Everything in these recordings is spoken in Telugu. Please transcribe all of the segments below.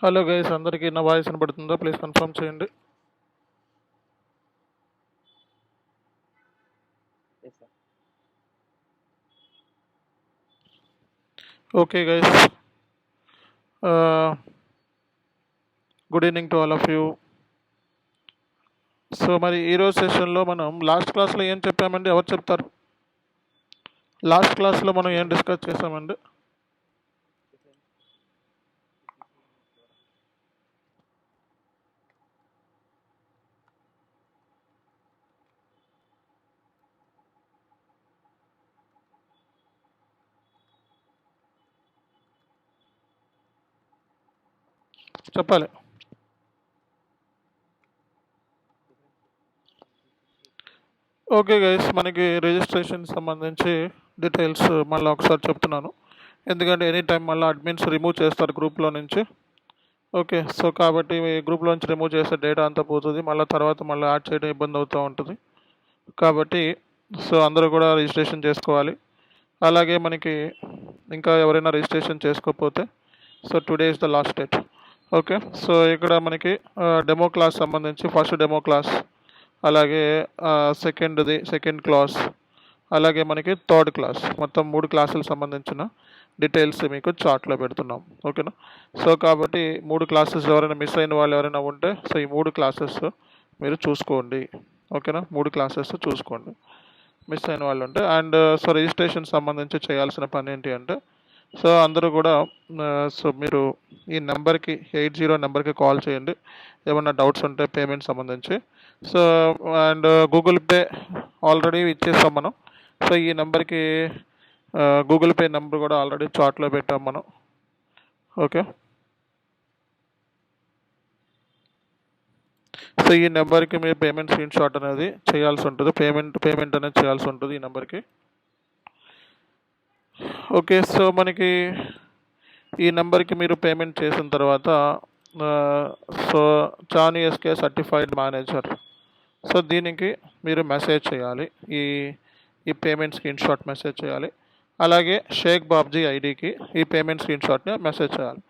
హలో గైస్, అందరికీ నా వాయిస్ వినపడుతుందా? ప్లీజ్ కన్ఫర్మ్ చేయండి. Okay guys, good evening to all of you. So మరి ఈరోజు సెషన్లో మనం లాస్ట్ క్లాస్లో ఏం చెప్పామండి? ఎవరు చెప్తారు? లాస్ట్ క్లాస్లో మనం ఏం డిస్కస్ చేసామండి? చెప్పాలి. ఓకే గైస్, మనకి రిజిస్ట్రేషన్ సంబంధించి డీటెయిల్స్ మళ్ళీ ఒకసారి చెప్తున్నాను, ఎందుకంటే ఎనీ టైం మళ్ళీ అడ్మిన్స్ రిమూవ్ చేస్తారు గ్రూప్లో నుంచి. ఓకే, సో కాబట్టి గ్రూప్లో నుంచి రిమూవ్ చేసే డేటా అంతా పోతుంది, తర్వాత మళ్ళీ యాడ్ చేయడం ఇబ్బంది అవుతూ ఉంటుంది. కాబట్టి సో అందరూ కూడా రిజిస్ట్రేషన్ చేసుకోవాలి. అలాగే మనకి ఇంకా ఎవరైనా రిజిస్ట్రేషన్ చేసుకోకపోతే so today is the last date. Okay, so ఇక్కడ మనకి డెమో క్లాస్ సంబంధించి ఫస్ట్ డెమో క్లాస్, అలాగే సెకండ్ క్లాస్, అలాగే మనకి థర్డ్ క్లాస్, మొత్తం 3 క్లాసులకు సంబంధించిన డీటెయిల్స్ మీకు చార్ట్లో పెడుతున్నాం. ఓకేనా? సో కాబట్టి 3 క్లాసెస్ ఎవరైనా మిస్ అయిన వాళ్ళు ఎవరైనా ఉంటే సో ఈ 3 క్లాసెస్ మీరు చూసుకోండి. ఓకేనా? 3 క్లాసెస్ చూసుకోండి మిస్ అయిన వాళ్ళు ఉంటే. అండ్ సో రిజిస్ట్రేషన్ సంబంధించి చేయాల్సిన పని ఏంటి అంటే, సో అందరూ కూడా సో మీరు ఈ నెంబర్కి 80 నెంబర్కి కాల్ చేయండి ఏమన్నా డౌట్స్ ఉంటే పేమెంట్ సంబంధించి. So and Google pay already ఇచ్చేస్తాం మనం. సో ఈ నెంబర్కి గూగుల్ పే నెంబర్ కూడా ఆల్రెడీ చార్ట్లో పెట్టాం మనం. ఓకే, సో ఈ నెంబర్కి మీరు పేమెంట్ స్క్రీన్ షాట్ అనేది చేయాల్సి ఉంటుంది, పేమెంట్ అనేది చేయాల్సి ఉంటుంది ఈ నెంబర్కి. ఓకే, సో మనకి ఈ నెంబర్కి మీరు పేమెంట్ చేసిన తర్వాత సో చానీ ఎస్కే సర్టిఫైడ్ మేనేజర్, సో దీనికి మీరు మెసేజ్ చేయాలి, ఈ పేమెంట్ స్క్రీన్ షాట్ మెసేజ్ చేయాలి. అలాగే షేక్ బాబ్జీ ఐడికి ఈ పేమెంట్ స్క్రీన్ షాట్ని మెసేజ్ చేయాలి.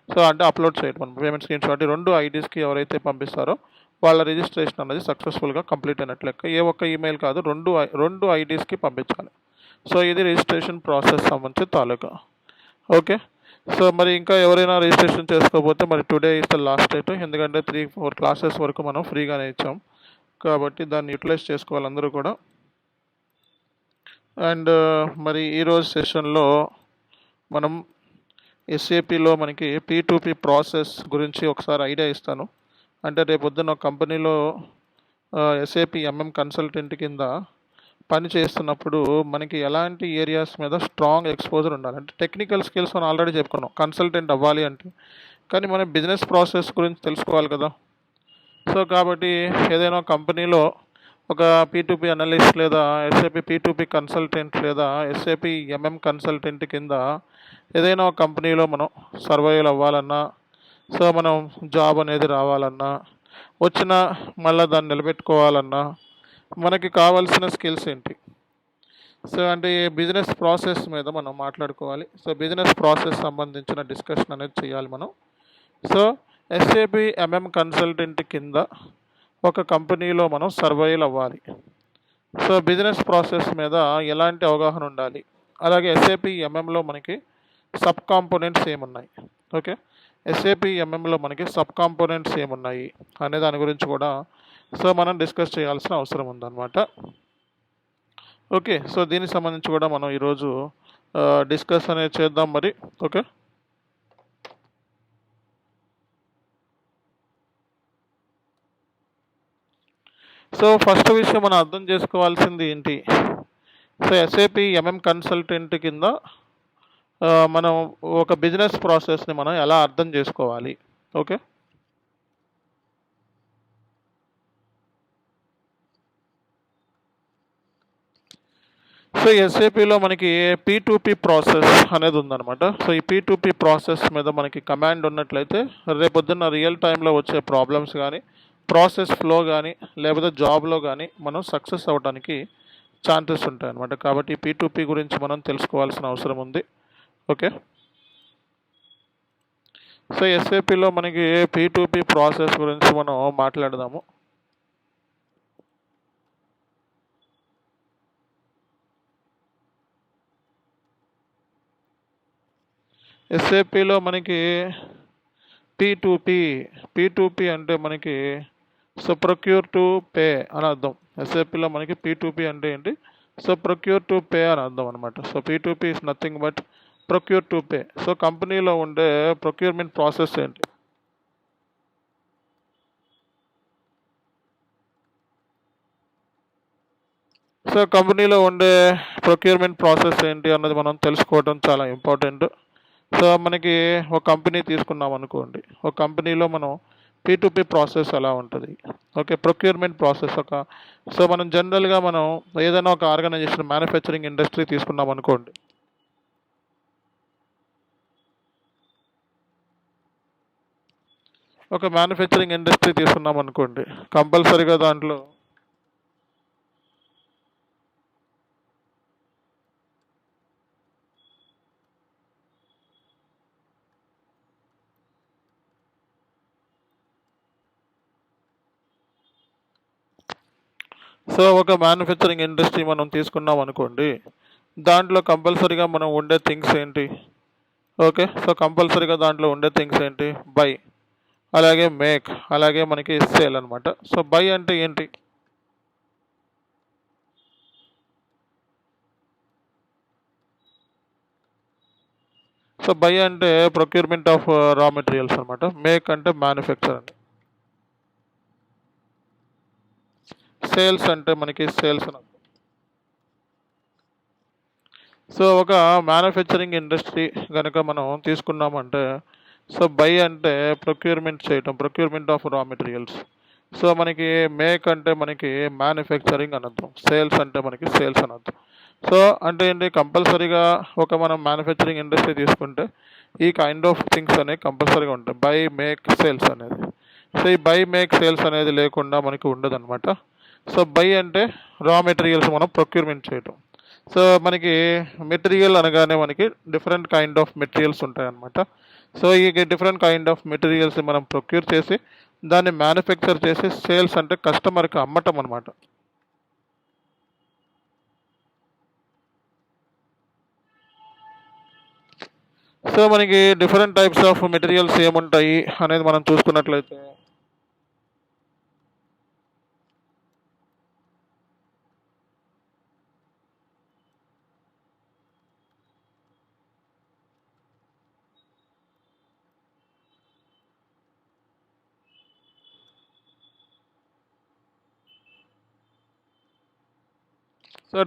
సో అంటే అప్లోడ్ చేయడం మనం పేమెంట్ స్క్రీన్ షాట్ 2 ఐడీస్కి ఎవరైతే పంపిస్తారో వాళ్ళ రిజిస్ట్రేషన్ అనేది సక్సెస్ఫుల్గా కంప్లీట్ అయినట్లు లెక్క. ఏ ఒక్క ఈమెయిల్ కాదు, 2 ఐడీస్కి పంపించాలి. సో ఇది రిజిస్ట్రేషన్ ప్రాసెస్ సంబంధించి తాలూకా. ఓకే, సో మరి ఇంకా ఎవరైనా రిజిస్ట్రేషన్ చేసుకోకపోతే మరి today is the last date, ఎందుకంటే 3-4 క్లాసెస్ వరకు మనం ఫ్రీగానే ఇచ్చాం కాబట్టి దాన్ని యూటిలైజ్ చేసుకోవాలి అందరూ కూడా. అండ్ మరి ఈరోజు సెషన్లో మనం ఎస్ఏపిలో మనకి P2P ప్రాసెస్ గురించి ఒకసారి ఐడియా ఇస్తాను. అంటే రేపొద్దున కంపెనీలో ఎస్ఏపి కన్సల్టెంట్ కింద పని చేస్తున్నప్పుడు మనకి ఎలాంటి ఏరియాస్ మీద స్ట్రాంగ్ ఎక్స్పోజర్ ఉండాలి. అంటే టెక్నికల్ స్కిల్స్ మనం ఆల్రెడీ చెప్పుకున్నాం కన్సల్టెంట్ అవ్వాలి అంటే, కానీ మనం బిజినెస్ ప్రాసెస్ గురించి తెలుసుకోవాలి కదా. సో కాబట్టి ఏదైనా కంపెనీలో ఒక P2P అనలిస్ట్ లేదా ఎస్ఏపి P2P కన్సల్టెంట్ లేదా ఎస్ఏపి కన్సల్టెంట్ కింద ఏదైనా ఒక కంపెనీలో మనం సర్వైవల్ అవ్వాలన్నా, సో మనం జాబ్ అనేది రావాలన్నా, వచ్చిన మళ్ళీ దాన్ని నిలబెట్టుకోవాలన్నా మనకి కావాల్సిన స్కిల్స్ ఏంటి? సో అంటే బిజినెస్ ప్రాసెస్ మీద మనం మాట్లాడుకోవాలి. సో బిజినెస్ ప్రాసెస్ సంబంధించిన డిస్కషన్ అనేది చేయాలి మనం. సో ఎస్ఏపి కన్సల్టెంట్ కింద ఒక కంపెనీలో మనం సర్వైవల్ అవ్వాలి. సో బిజినెస్ ప్రాసెస్ మీద ఎలాంటి అవగాహన ఉండాలి, అలాగే ఎస్ఏపి లో మనకి సబ్ కాంపోనెంట్స్ ఏమున్నాయి, ఓకే ఎస్ఏపి లో మనకి సబ్ కాంపోనెంట్స్ ఏమున్నాయి అనే దాని గురించి కూడా సో మనం డిస్కస్ చేయాల్సిన అవసరం ఉందన్నమాట. ఓకే, సో దీనికి సంబంధించి కూడా మనం ఈరోజు డిస్కస్ అనేది చేద్దాం మరి. ఓకే, సో ఫస్ట్ విషయం మనం అర్థం చేసుకోవాల్సింది ఏంటి? సో ఎస్ఏపి కన్సల్టెంట్ కింద మనం ఒక బిజినెస్ ప్రాసెస్ని మనం ఎలా అర్థం చేసుకోవాలి? ఓకే, సో ఎస్ఏపిలో మనకి P2P ప్రాసెస్ అనేది ఉందన్నమాట. సో ఈ P2P ప్రాసెస్ మీద మనకి కమాండ్ ఉన్నట్లయితే రేపొద్దున్న రియల్ టైంలో వచ్చే ప్రాబ్లమ్స్ కానీ, ప్రాసెస్ ఫ్లో కానీ, లేకపోతే జాబ్లో కానీ మనం సక్సెస్ అవ్వడానికి ఛాన్సెస్ ఉంటాయి అన్నమాట. కాబట్టి P2P గురించి మనం తెలుసుకోవాల్సిన అవసరం ఉంది. ఓకే, సో ఎస్ఏపిలో మనకి P2P ప్రాసెస్ గురించి మనం మాట్లాడదాము. ఎస్ఏపిలో మనకి P2P అంటే మనకి ప్రొక్యూర్ టు పే అని అర్థం. ఎస్ఏపిలో మనకి P2P అంటే ఏంటి? ప్రొక్యూర్ టు పే అని అర్థం అనమాట. P2P is nothing but procure to pay. కంపెనీలో ఉండే ప్రొక్యూర్మెంట్ ప్రాసెస్ ఏంటి? కంపెనీలో ఉండే ప్రొక్యూర్మెంట్ ప్రాసెస్ ఏంటి అన్నది మనం తెలుసుకోవడం చాలా ఇంపార్టెంట్. మనకి ఒక కంపెనీ తీసుకున్నాం అనుకోండి. ఒక కంపెనీలో మనం P2P ప్రాసెస్ ఎలా ఉంటుంది? ఓకే, ప్రొక్యూర్మెంట్ ప్రాసెస్ మనం జనరల్గా మనం ఏదైనా ఒక ఆర్గనైజేషన్ మ్యానుఫ్యాక్చరింగ్ ఇండస్ట్రీ తీసుకున్నాం అనుకోండి. ఒక మ్యానుఫ్యాక్చరింగ్ ఇండస్ట్రీ తీసుకున్నాం అనుకోండి, కంపల్సరీగా దాంట్లో ఒక మ్యానుఫ్యాక్చరింగ్ ఇండస్ట్రీ మనం తీసుకున్నాం అనుకోండి, దాంట్లో కంపల్సరీగా మనం ఉండే థింగ్స్ ఏంటి? ఓకే, కంపల్సరీగా దాంట్లో ఉండే థింగ్స్ ఏంటి? బై, అలాగే మేక్, అలాగే మనకి సేల్ అనమాట. బై అంటే ఏంటి? బై అంటే ప్రొక్యూర్మెంట్ ఆఫ్ రా మెటీరియల్స్ అనమాట. మేక్ అంటే మ్యానుఫ్యాక్చర్ అండి. సేల్స్ అంటే మనకి సేల్స్ అని. ఒక మ్యానుఫ్యాక్చరింగ్ ఇండస్ట్రీ కనుక మనం తీసుకున్నామంటే బై అంటే ప్రొక్యూర్మెంట్ చేయటం, ప్రొక్యూర్మెంట్ ఆఫ్ రా మెటీరియల్స్. మనకి మేక్ అంటే మనకి మ్యానుఫ్యాక్చరింగ్ అనర్థం, సేల్స్ అంటే మనకి సేల్స్ అనర్థం. అంటే ఏంటి? కంపల్సరీగా ఒక మనం మ్యానుఫ్యాక్చరింగ్ ఇండస్ట్రీ తీసుకుంటే ఈ కైండ్ ఆఫ్ థింగ్స్ అనేవి కంపల్సరీగా ఉంటాయి, బై, మేక్, సేల్స్ అనేది. ఈ బై, మేక్, సేల్స్ అనేది లేకుండా మనకి ఉండదు అనమాట. బై అంటే రా మెటీరియల్స్ మనం ప్రొక్యూర్మెంట్ చేయటం. మనకి మెటీరియల్ అనగానే మనకి డిఫరెంట్ కైండ్ ఆఫ్ మెటీరియల్స్ ఉంటాయన్నమాట. ఈ డిఫరెంట్ కైండ్ ఆఫ్ మెటీరియల్స్ మనం ప్రొక్యూర్ చేసి దాన్ని మ్యానుఫ్యాక్చర్ చేసి సేల్స్ అంటే కస్టమర్కి అమ్మటం అనమాట. మనకి డిఫరెంట్ టైప్స్ ఆఫ్ మెటీరియల్స్ ఏముంటాయి అనేది మనం చూసుకున్నట్లయితే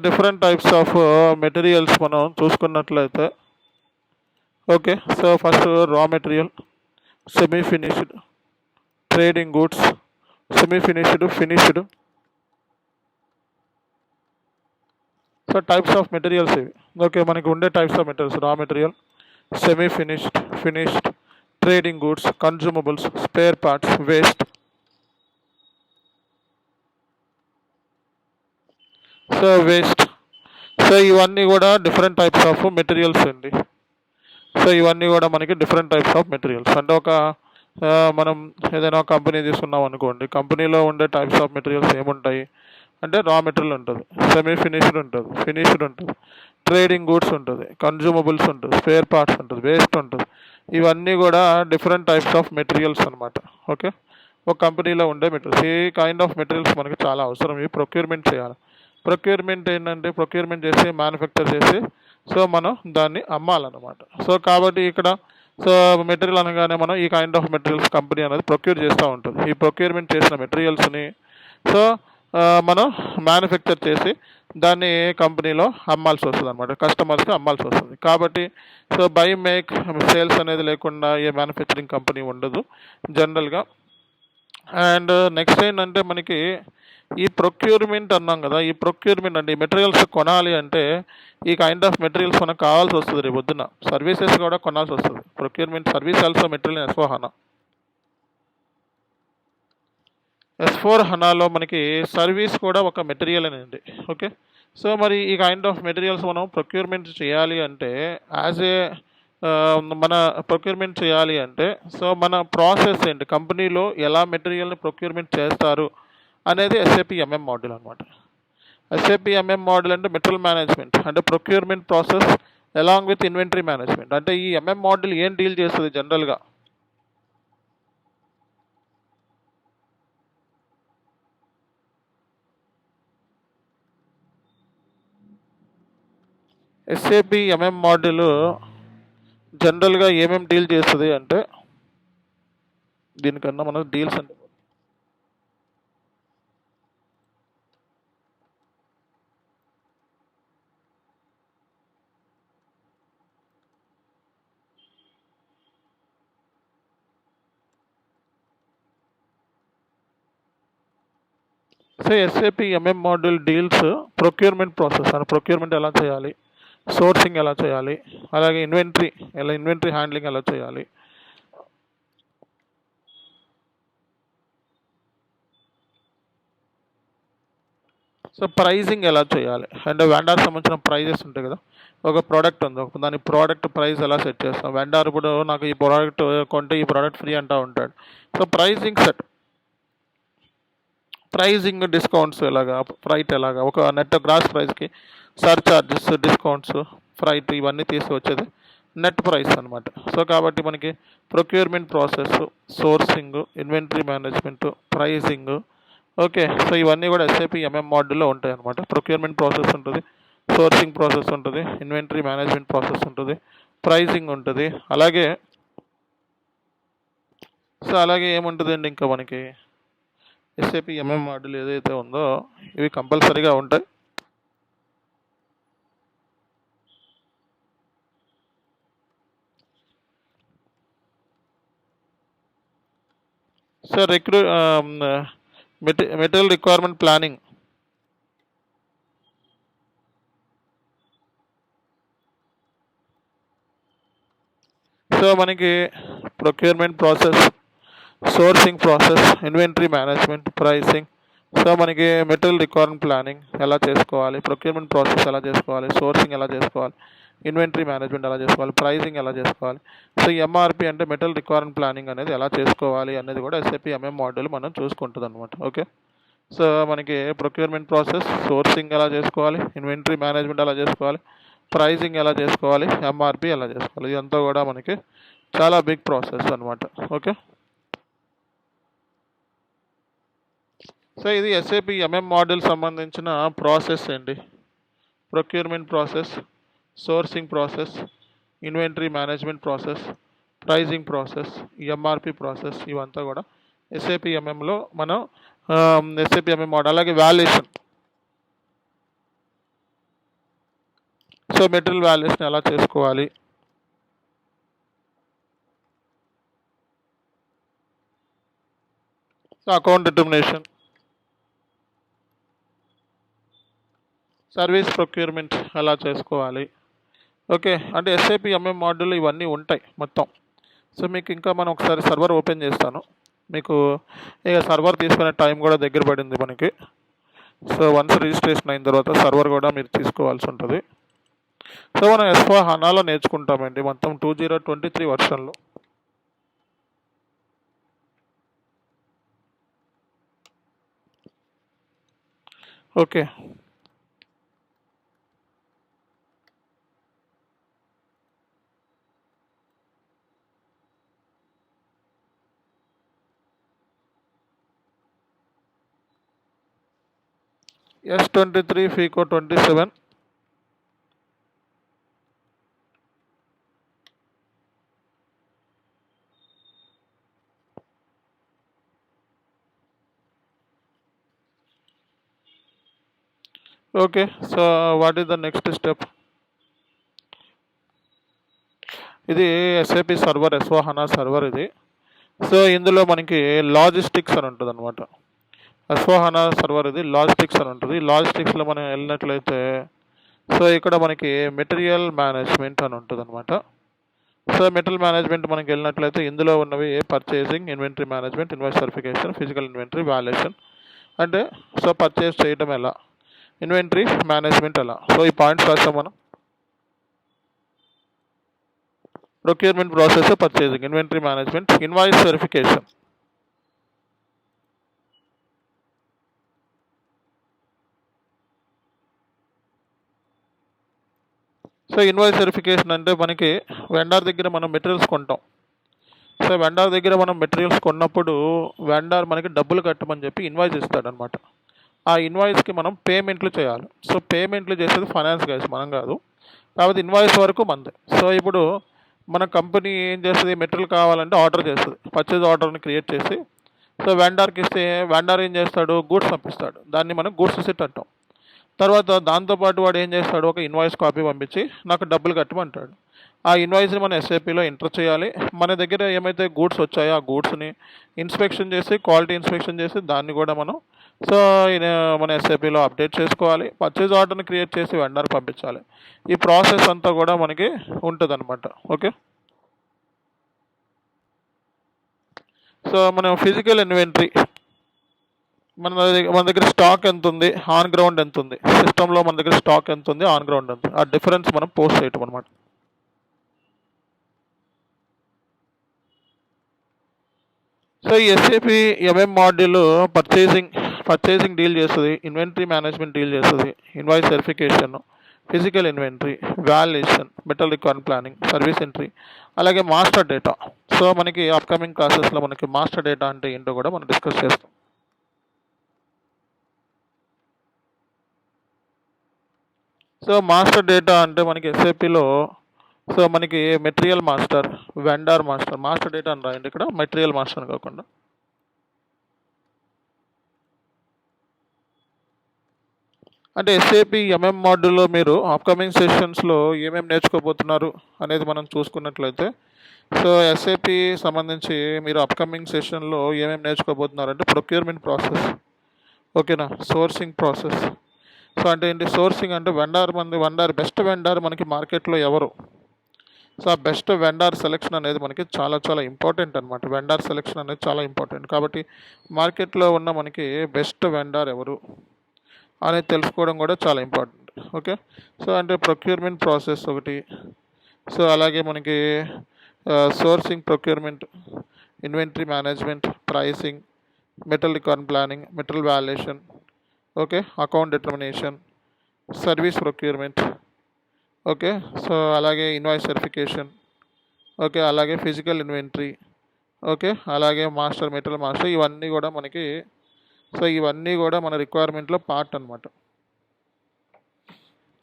డిఫరెంట్ టైప్స్ ఆఫ్ మెటీరియల్స్ మనం చూసుకున్నట్లయితే okay, first raw material, semi finished, trading goods, semi finished, finished. Types of materials ఇవి. ఓకే, మనకి ఉండే types of materials: raw material, semi finished, finished, trading goods, consumables, spare parts, waste. Waste. ఇవన్నీ కూడా డిఫరెంట్ టైప్స్ ఆఫ్ మెటీరియల్స్ అండి. ఇవన్నీ కూడా మనకి డిఫరెంట్ టైప్స్ ఆఫ్ మెటీరియల్స్. అంటే ఒక మనం ఏదైనా కంపెనీ తీసుకున్నాం అనుకోండి, కంపెనీలో ఉండే టైప్స్ ఆఫ్ మెటీరియల్స్ ఏముంటాయి అంటే రా మెటీరియల్ ఉంటుంది, సెమీ ఫినిష్డ్ ఉంటుంది, ఫినిష్డ్ ఉంటుంది, ట్రేడింగ్ గూడ్స్ ఉంటుంది, కన్జ్యూమబుల్స్ ఉంటుంది, స్పేర్ పార్ట్స్ ఉంటుంది, వేస్ట్ ఉంటుంది. ఇవన్నీ కూడా డిఫరెంట్ టైప్స్ ఆఫ్ మెటీరియల్స్ అనమాట. ఓకే, ఒక కంపెనీలో ఉండే మెటీరియల్స్. ఈ కైండ్ ఆఫ్ మెటీరియల్స్ మనకి చాలా అవసరం. ఇవి ప్రొక్యూర్మెంట్ చేయాలి. ప్రొక్యూర్మెంట్ ఏంటంటే ప్రొక్యూర్మెంట్ చేసి మ్యానుఫ్యాక్చర్ చేసి మనం దాన్ని అమ్మాలన్నమాట. కాబట్టి ఇక్కడ మెటీరియల్ అనగానే మనం ఈ కైండ్ ఆఫ్ మెటీరియల్స్ కంపెనీ అనేది ప్రొక్యూర్ చేస్తూ ఉంటుంది. ఈ ప్రొక్యూర్మెంట్ చేసిన మెటీరియల్స్ని మనం మ్యానుఫ్యాక్చర్ చేసి దాన్ని కంపెనీలో అమ్మాల్సి వస్తుంది అనమాట, కస్టమర్స్కి అమ్మాల్సి వస్తుంది. కాబట్టి బై, మేక్, సేల్స్ అనేది లేకుండా ఏ మ్యానుఫ్యాక్చరింగ్ కంపెనీ ఉండదు జనరల్గా. అండ్ నెక్స్ట్ ఏంటంటే మనకి ఈ ప్రొక్యూర్మెంట్ అన్నాం కదా, ఈ ప్రొక్యూర్మెంట్ అంటే ఈ మెటీరియల్స్ కొనాలి అంటే ఈ కైండ్ ఆఫ్ మెటీరియల్స్ మనకు కావాల్సి వస్తుంది. రేపు పొద్దున్న సర్వీసెస్ కూడా కొనాల్సి వస్తుంది. ప్రొక్యూర్మెంట్ సర్వీస్ ఆల్సో మెటీరియల్ S/4HANAలో మనకి సర్వీస్ కూడా ఒక మెటీరియల్ అనేది. ఓకే, మరి ఈ కైండ్ ఆఫ్ మెటీరియల్స్ మనం ప్రొక్యూర్మెంట్ చేయాలి అంటే యాజ్ ఏ మన ప్రొక్యూర్మెంట్ చేయాలి అంటే సో మన ప్రాసెస్ ఏంటి, కంపెనీలో ఎలా మెటీరియల్ని ప్రొక్యూర్మెంట్ చేస్తారు అనేది ఎస్ఏపి ఎంఎం మోడల్ అనమాట. ఎస్ఏపి ఎంఎం మోడల్ అంటే మెటీరియల్ మేనేజ్మెంట్ అంటే procurement process along with inventory management. అంటే ఈ ఎంఎం మోడల్ ఏం డీల్ చేస్తుంది జనరల్గా, ఎస్ఏపి ఎంఎం మోడల్ జనరల్గా ఏమేమి డీల్ చేస్తుంది అంటే, దీనికన్నా మనం డీల్స్ అంటే so SAP MM model deals procurement process అని, ప్రొక్యూర్మెంట్ ఎలా చేయాలి, సోర్సింగ్ ఎలా చేయాలి, అలాగే ఇన్వెంటరీ హ్యాండ్లింగ్ ఎలా చేయాలి, సో ప్రైజింగ్ ఎలా చేయాలి అంటే వెండార్ సంబంధించిన ప్రైజెస్ ఉంటాయి కదా. ఒక ప్రోడక్ట్ ఉంది, దాని ప్రోడక్ట్ ప్రైస్ ఎలా సెట్ చేస్తాం, వెండార్ ఇప్పుడు నాకు ఈ ప్రోడక్ట్ కొంటే ఈ ప్రోడక్ట్ ఫ్రీ అంటూ ఉంటాడు. సో ప్రైజింగ్ డిస్కౌంట్స్ ఎలాగా, ఫ్రైట్ ఎలాగా, ఒక నెట్ గ్రాస్ ప్రైస్కి సర్చార్జెస్, డిస్కౌంట్స్, ఫ్రైట్ ఇవన్నీ తీసుకొచ్చేది నెట్ ప్రైస్ అనమాట. సో కాబట్టి మనకి procurement process, sourcing, inventory management, pricing, okay. So ఇవన్నీ కూడా ఎస్ఏపి ఎంఎం మోడల్లో ఉంటాయి అనమాట. ప్రొక్యూర్మెంట్ ప్రాసెస్ ఉంటుంది, సోర్సింగ్ ప్రాసెస్ ఉంటుంది, ఇన్వెంటరీ మేనేజ్మెంట్ ప్రాసెస్ ఉంటుంది, ప్రైజింగ్ ఉంటుంది, అలాగే ఏముంటుందండి ఇంకా మనకి ఎస్ఏపి ఎంఎం మోడల్ ఏదైతే ఉందో ఇవి కంపల్సరీగా ఉంటాయి. So material requirement planning, so మనకి procurement process, sourcing process, inventory management, pricing, so మనకి మెటీరియల్ రిక్వైర్మెంట్ ప్లానింగ్ ఎలా చేసుకోవాలి, ప్రొక్యూర్మెంట్ ప్రాసెస్ ఎలా చేసుకోవాలి, సోర్సింగ్ ఎలా చేసుకోవాలి, ఇన్వెంటరీ మేనేజ్మెంట్ ఎలా చేసుకోవాలి, ప్రైసింగ్ ఎలా చేసుకోవాలి. సో ఎంఆర్పి అంటే మెటీరియల్ రిక్వైర్మెంట్ ప్లానింగ్ అనేది ఎలా చేసుకోవాలి అనేది కూడా ఎస్ఏపి ఎంఎం మోడల్ మనం చూసుకుంటుంది అనమాట. ఓకే. సో మనకి ప్రొక్యూర్మెంట్ ప్రాసెస్, సోర్సింగ్ ఎలా చేసుకోవాలి, ఇన్వెంటరీ మేనేజ్మెంట్ ఎలా చేసుకోవాలి, ప్రైజింగ్ ఎలా చేసుకోవాలి, ఎంఆర్పి ఎలా చేసుకోవాలి, ఇదంతా కూడా మనకి చాలా బిగ్ ప్రాసెస్ అనమాట. ఓకే. సో ఇది ఎస్ఏపి ఎంఎం మోడల్ సంబంధించిన ప్రాసెస్ అండి. Procurement process, sourcing process, inventory management process, pricing process, MRP process, ఇవంతా కూడా ఎస్ఏపి ఎంఎంలో మనం ఎస్ఏపి ఎంఎం మోడల్. అలాగే వాల్యుయేషన్, సో మెటీరియల్ వాల్యుయేషన్ ఎలా చేసుకోవాలి, so account determination, service procurement ఎలా చేసుకోవాలి. ఓకే. అంటే ఎస్ఏపి ఎంఎం మోడల్ ఇవన్నీ ఉంటాయి మొత్తం. సో మీకు ఇంకా మనం ఒకసారి సర్వర్ ఓపెన్ చేస్తాను. మీకు ఇక సర్వర్ తీసుకునే టైం కూడా దగ్గర పడింది మనకి. సో వన్స్ రిజిస్ట్రేషన్ అయిన తర్వాత సర్వర్ కూడా మీరు తీసుకోవాల్సి ఉంటుంది. సో మనం S/4HANAలో నేర్చుకుంటామండి మొత్తం 2023 వర్షన్లో. Okay. S23 FICO 27. Okay. So what is the next step? ఇది ఎస్ఏపి సర్వర్, S/4HANA సర్వర్ ఇది. సో ఇందులో మనకి లాజిస్టిక్స్ అని ఉంటుంది అనమాట. S/4HANA సర్వర్ ఇది లాజిస్టిక్స్ అని ఉంటుంది. లాజిస్టిక్స్లో మనం వెళ్ళినట్లయితే సో ఇక్కడ మనకి మెటీరియల్ మేనేజ్మెంట్ అని ఉంటుంది అనమాట. సో మెటీరియల్ మేనేజ్మెంట్ మనకి వెళ్ళినట్లయితే ఇందులో ఉన్నవి purchasing, inventory management, invoice certification, physical inventory, valuation. అంటే సో పర్చేస్ చేయడం ఎలా, ఇన్వెంటరీ మేనేజ్మెంట్ ఎలా. సో ఈ పాయింట్స్ రాస్తాం మనం. Procurement process, purchasing, inventory management, invoice verification. So invoice verification అంటే మనకి వెండర్ దగ్గర మనం మెటీరియల్స్ కొంటాం. సో వెండర్ దగ్గర మనం మెటీరియల్స్ కొన్నప్పుడు వెండర్ మనకి డబ్బులు కట్టమని చెప్పి ఇన్వాయిస్ ఇస్తాడనమాట. ఆ ఇన్వాయిస్కి మనం పేమెంట్లు చేయాలి. సో పేమెంట్లు చేసేది ఫైనాన్స్ గైస్, మనం కాదు. కాబట్టి ఇన్వాయిస్ వరకు మంది. సో ఇప్పుడు మన కంపెనీ ఏం చేస్తుంది, మెటీరియల్ కావాలంటే ఆర్డర్ చేస్తుంది, పర్చేజ్ ఆర్డర్ని క్రియేట్ చేసి సో వెండర్కి ఇస్తే వెండర్ ఏం చేస్తాడు, గూడ్స్ పంపిస్తాడు. దాన్ని మనం గూడ్స్ రిసిట్ అంటాం. తర్వాత దాంతోపాటు వాడు ఏం చేస్తాడు, ఒక ఇన్వాయిస్ కాపీ పంపించి నాకు డబ్బులు కట్టమంటాడు. ఆ ఇన్వాయిస్ని మనం ఎస్ఏపీలో ఎంటర్ చేయాలి. మన దగ్గర ఏమైతే గూడ్స్ వచ్చాయో ఆ గూడ్స్ని ఇన్స్పెక్షన్ చేసి, క్వాలిటీ ఇన్స్పెక్షన్ చేసి దాన్ని కూడా మనం సో మన ఎస్ఏపీలో అప్డేట్ చేసుకోవాలి. పర్చేజ్ ఆర్డర్ని క్రియేట్ చేసి వెండర్ పంపించాలి. ఈ ప్రాసెస్ అంతా కూడా మనకి ఉంటుంది అనమాట. ఓకే. సో మనం ఫిజికల్ ఇన్వెంటరీ, మన దగ్గర స్టాక్ ఎంత ఉంది, ఆన్ గ్రౌండ్ ఎంత ఉంది, సిస్టంలో మన దగ్గర స్టాక్ ఎంత ఉంది, ఆన్ గ్రౌండ్ ఎంత ఉంది, ఆ డిఫరెన్స్ మనం పోస్ట్ చేయటం అనమాట. సో ఈ SAP MM module purchasing deal చేస్తుంది, ఇన్వెంటరీ మేనేజ్మెంట్ డీల్ చేస్తుంది, invoice verification, physical inventory, valuation, metal requirement planning, service entry, అలాగే మాస్టర్ డేటా. సో మనకి అప్కమింగ్ క్లాసెస్లో మనకి మాస్టర్ డేటా అంటే ఏంటో కూడా మనం డిస్కస్ చేస్తాం. సో మాస్టర్ డేటా అంటే మనకి ఎస్ఏపిలో సో మనకి material master, vendor master, master data అని రాయండి ఇక్కడ, మెటీరియల్ మాస్టర్ అని కాకుండా. అంటే ఎస్ఏపి ఎంఎం మాడ్యూల్లో మీరు అప్కమింగ్ సెషన్స్లో ఏమేమి నేర్చుకోబోతున్నారు అనేది మనం చూసుకున్నట్లయితే, సో ఎస్ఏపి సంబంధించి మీరు అప్కమింగ్ సెషన్లో ఏమేమి నేర్చుకోబోతున్నారు అంటే ప్రొక్యూర్మెంట్ ప్రాసెస్, ఓకేనా, సోర్సింగ్ ప్రాసెస్. సో అంటే ఏంటి సోర్సింగ్ అంటే వెండర్ బెస్ట్ వెండర్ మనకి మార్కెట్లో ఎవరు, సో ఆ బెస్ట్ వెండర్ సెలెక్షన్ అనేది మనకి చాలా చాలా ఇంపార్టెంట్ అనమాట. వెండర్ సెలెక్షన్ అనేది చాలా ఇంపార్టెంట్. కాబట్టి మార్కెట్లో ఉన్న మనకి బెస్ట్ వెండర్ ఎవరు అనేది తెలుసుకోవడం కూడా చాలా ఇంపార్టెంట్. ఓకే. సో అంటే ప్రొక్యూర్మెంట్ ప్రాసెస్ ఒకటి, సో అలాగే మనకి sourcing, procurement, inventory management, pricing, metal requirement planning, material valuation, okay, account determination, service procurement, okay, so అలాగే ఇన్వాయిస్ వెరిఫికేషన్, ఓకే, అలాగే ఫిజికల్ ఇన్వెంటరీ, ఓకే, అలాగే మాస్టర్, మెటీరియల్ మాస్టర్, ఇవన్నీ కూడా మనకి సో ఇవన్నీ కూడా మన రిక్వైర్మెంట్లో పార్ట్ అనమాట.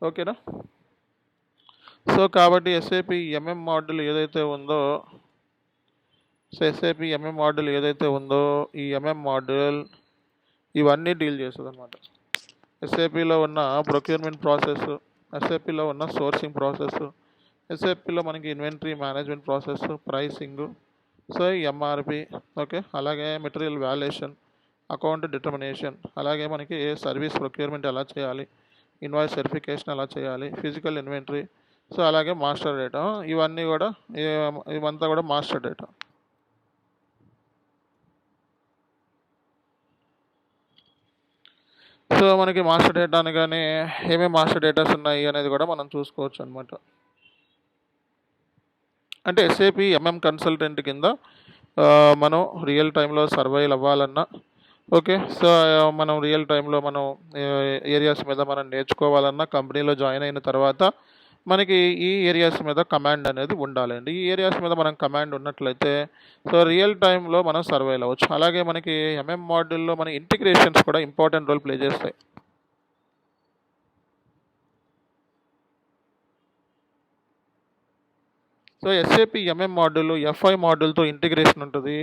ఓకేనా. సో కాబట్టి ఎస్ఏపి ఎంఎం మాడ్యూల్ ఏదైతే ఉందో, ఈ ఎంఎం మాడ్యూల్ ఇవన్నీ డీల్ చేస్తుంది అనమాట. ఎస్ఏపిలో ఉన్న ప్రొక్యూర్మెంట్ ప్రాసెస్, ఎస్ఏపిలో ఉన్న సోర్సింగ్ ప్రాసెస్, ఎస్ఏపిలో మనకి inventory management process, pricing, so MRP, okay, అలాగే మెటీరియల్ వాల్యుయేషన్, అకౌంట్ డిటర్మినేషన్, అలాగే మనకి సర్వీస్ ప్రొక్యూర్మెంట్ ఎలా చేయాలి, ఇన్వాయిస్ వెరిఫికేషన్ ఎలా చేయాలి, ఫిజికల్ ఇన్వెంటరీ, సో అలాగే మాస్టర్ డేటా, ఇవంతా కూడా మాస్టర్ డేటా. సో మనకి మాస్టర్ డేటా అనగానే ఏమేమి మాస్టర్ డేటాస్ ఉన్నాయి అనేది కూడా మనం చూసుకోవచ్చు అనమాట. అంటే ఎస్ఏపి ఎంఎం కన్సల్టెంట్ కింద మనం రియల్ టైంలో సర్వైవ్ అవ్వాలన్నా, ఓకే, సో మనం రియల్ టైంలో మనం ఏరియాస్ మీద మనం నేర్చుకోవాలన్నా, కంపెనీలో జాయిన్ అయిన తర్వాత మనకి ఈ ఏరియాస్ మీద కమాండ్ అనేది ఉండాలండి. ఈ ఏరియాస్ మీద మనం కమాండ్ ఉన్నట్లయితే సో రియల్ టైంలో మనం సర్వైవ్ అవ్వచ్చు. అలాగే మనకి ఎంఎం మాడ్యూల్లో మన ఇంటిగ్రేషన్స్ కూడా ఇంపార్టెంట్ రోల్ ప్లే చేస్తాయి. So SAP MM module FI మాడ్యూల్తో ఇంటిగ్రేషన్ ఉంటుంది,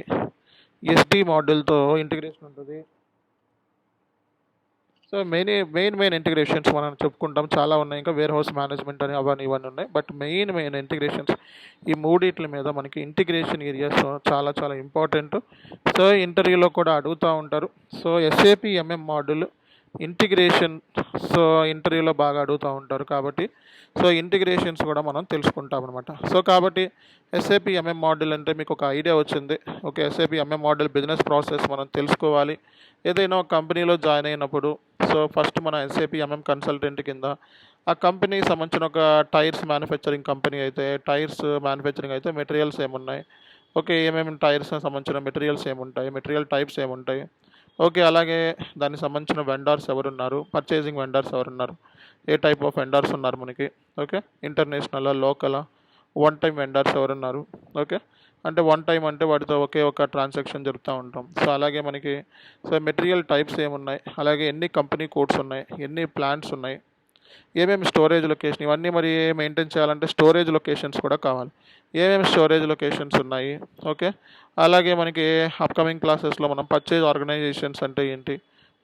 ఎస్డి మాడ్యూల్తో ఇంటిగ్రేషన్ ఉంటుంది. సో మెయిన్ ఇంటిగ్రేషన్స్ మనం చెప్పుకుంటాం, చాలా ఉన్నాయి. ఇంకా వేర్ హౌస్ మేనేజ్మెంట్ అని అవన్నీ ఇవన్నీ ఉన్నాయి. బట్ మెయిన్ ఇంటిగ్రేషన్స్ ఈ మూడిట్ల మీద మనకి ఇంటిగ్రేషన్ ఏరియాస్ చాలా చాలా ఇంపార్టెంట్. సో ఇంటర్వ్యూలో కూడా అడుగుతూ ఉంటారు. So SAP MM module integration. So ఇంటర్వ్యూలో బాగా అడుగుతూ ఉంటారు కాబట్టి సో ఇంటిగ్రేషన్స్ కూడా మనం తెలుసుకుంటాం అనమాట. సో కాబట్టి ఎస్ఏపి ఎంఎం మోడల్ అంటే మీకు ఒక ఐడియా వచ్చింది. Okay, SAP MM model business process మనం తెలుసుకోవాలి. ఏదైనా ఒక కంపెనీలో జాయిన్ అయినప్పుడు సో ఫస్ట్ మన ఎస్ఏపి ఎంఎం కన్సల్టెంట్ కింద ఆ కంపెనీకి సంబంధించిన ఒక టైర్స్ మ్యానుఫ్యాక్చరింగ్ కంపెనీ అయితే టైర్స్ మ్యానుఫ్యాక్చరింగ్ అయితే మెటీరియల్స్ ఏమున్నాయి, ఓకే, ఏమేమి టైర్స్ సంబంధించిన మెటీరియల్స్ ఏముంటాయి, మెటీరియల్ టైప్స్ ఏముంటాయి, ఓకే, అలాగే దానికి సంబంధించిన వెండర్స్ ఎవరున్నారు, పర్చేసింగ్ వెండర్స్ ఎవరున్నారు, ఏ టైప్ ఆఫ్ వెండర్స్ ఉన్నారు మనకి, okay, international, local, one time vendors ఎవరున్నారు, ఓకే, అంటే వన్ టైం అంటే వాటితో ఒకే ఒక ట్రాన్సాక్షన్ జరుపుతూ ఉంటాం. సో అలాగే మనకి సో మెటీరియల్ టైప్స్ ఏమున్నాయి, అలాగే ఎన్ని కంపెనీ కోడ్స్ ఉన్నాయి, ఎన్ని ప్లాంట్స్ ఉన్నాయి, ఏమేమి స్టోరేజ్ లొకేషన్, ఇవన్నీ మరి మెయింటైన్ చేయాలంటే స్టోరేజ్ లొకేషన్స్ కూడా కావాలి. ఏమేమి స్టోరేజ్ లొకేషన్స్ ఉన్నాయి, ఓకే, అలాగే మనకి అప్కమింగ్ క్లాసెస్లో మనం పర్చేజ్ ఆర్గనైజేషన్స్ అంటే ఏంటి,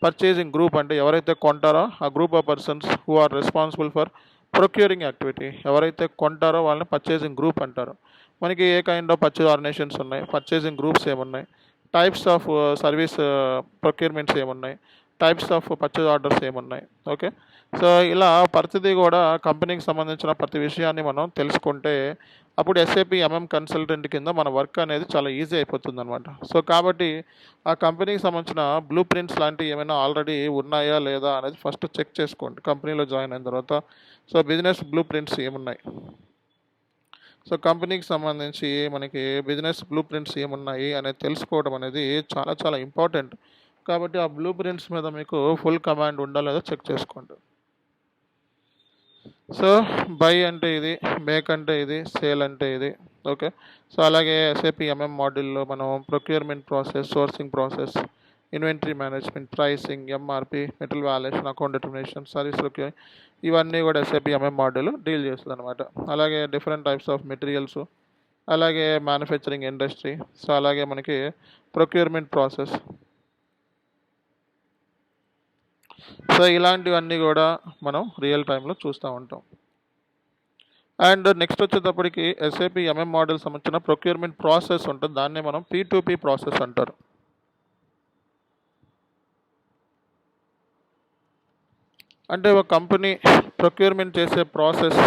పర్చేజింగ్ గ్రూప్ అంటే ఎవరైతే కొంటారో ఆ group of persons who are responsible for procuring activity, ఎవరైతే కొంటారో వాళ్ళని పర్చేజింగ్ గ్రూప్ అంటారు. మనకి ఏ కైండ్ ఆఫ్ పర్చేజ్ ఆర్గనైజేషన్స్ ఉన్నాయి, పర్చేజింగ్ గ్రూప్స్ ఏమున్నాయి, టైప్స్ ఆఫ్ సర్వీస్ ప్రొక్యూర్మెంట్స్ ఏమున్నాయి, టైప్స్ ఆఫ్ పర్చేజ్ ఆర్డర్స్ ఏమున్నాయి, ఓకే. సో ఇలా ప్రతిదీ కూడా కంపెనీకి సంబంధించిన ప్రతి విషయాన్ని మనం తెలుసుకుంటే అప్పుడు ఎస్ఏపి ఎంఎం కన్సల్టెంట్ కింద మన వర్క్ అనేది చాలా ఈజీ అయిపోతుంది అనమాట. సో కాబట్టి ఆ కంపెనీకి సంబంధించిన బ్లూ ప్రింట్స్ లాంటివి ఏమైనా ఆల్రెడీ ఉన్నాయా లేదా అనేది ఫస్ట్ చెక్ చేసుకోండి కంపెనీలో జాయిన్ అయిన తర్వాత. సో బిజినెస్ బ్లూ ప్రింట్స్ ఏమున్నాయి, సో కంపెనీకి సంబంధించి మనకి బిజినెస్ బ్లూ ప్రింట్స్ ఏమున్నాయి అనేది తెలుసుకోవడం అనేది చాలా చాలా ఇంపార్టెంట్. కాబట్టి ఆ బ్లూ ప్రింట్స్ మీద మీకు ఫుల్ కమాండ్ ఉందా లేదా చెక్ చేసుకోండి. సో బై అంటే ఇది, మేక్ అంటే ఇది, సేల్ అంటే ఇది, ఓకే. సో అలాగే ఎస్ఏపి ఎంఎం మాడ్యూల్లో మనం procurement process, sourcing process, inventory management, pricing, MRP, material valuation, account determination, service procuring, ఇవన్నీ కూడా ఎస్ఏపి ఎంఎం మాడ్యూల్ డీల్ చేస్తుంది అనమాట. అలాగే డిఫరెంట్ టైప్స్ ఆఫ్ మెటీరియల్స్, అలాగే మ్యానుఫ్యాక్చరింగ్ ఇండస్ట్రీ, సో అలాగే మనకి ప్రొక్యూర్మెంట్ ప్రాసెస్, సో ఇలాంటివన్నీ కూడా మనం రియల్ టైంలో చూస్తూ ఉంటాం. అండ్ నెక్స్ట్ వచ్చేటప్పటికి ఎస్ఏపి ఎంఎం మోడల్ సంబంధించిన ప్రొక్యూర్మెంట్ ప్రాసెస్ ఉంటుంది, దాన్నే మనం P2P ప్రాసెస్ అంటారు. అంటే ఒక కంపెనీ ప్రొక్యూర్మెంట్ చేసే ప్రాసెస్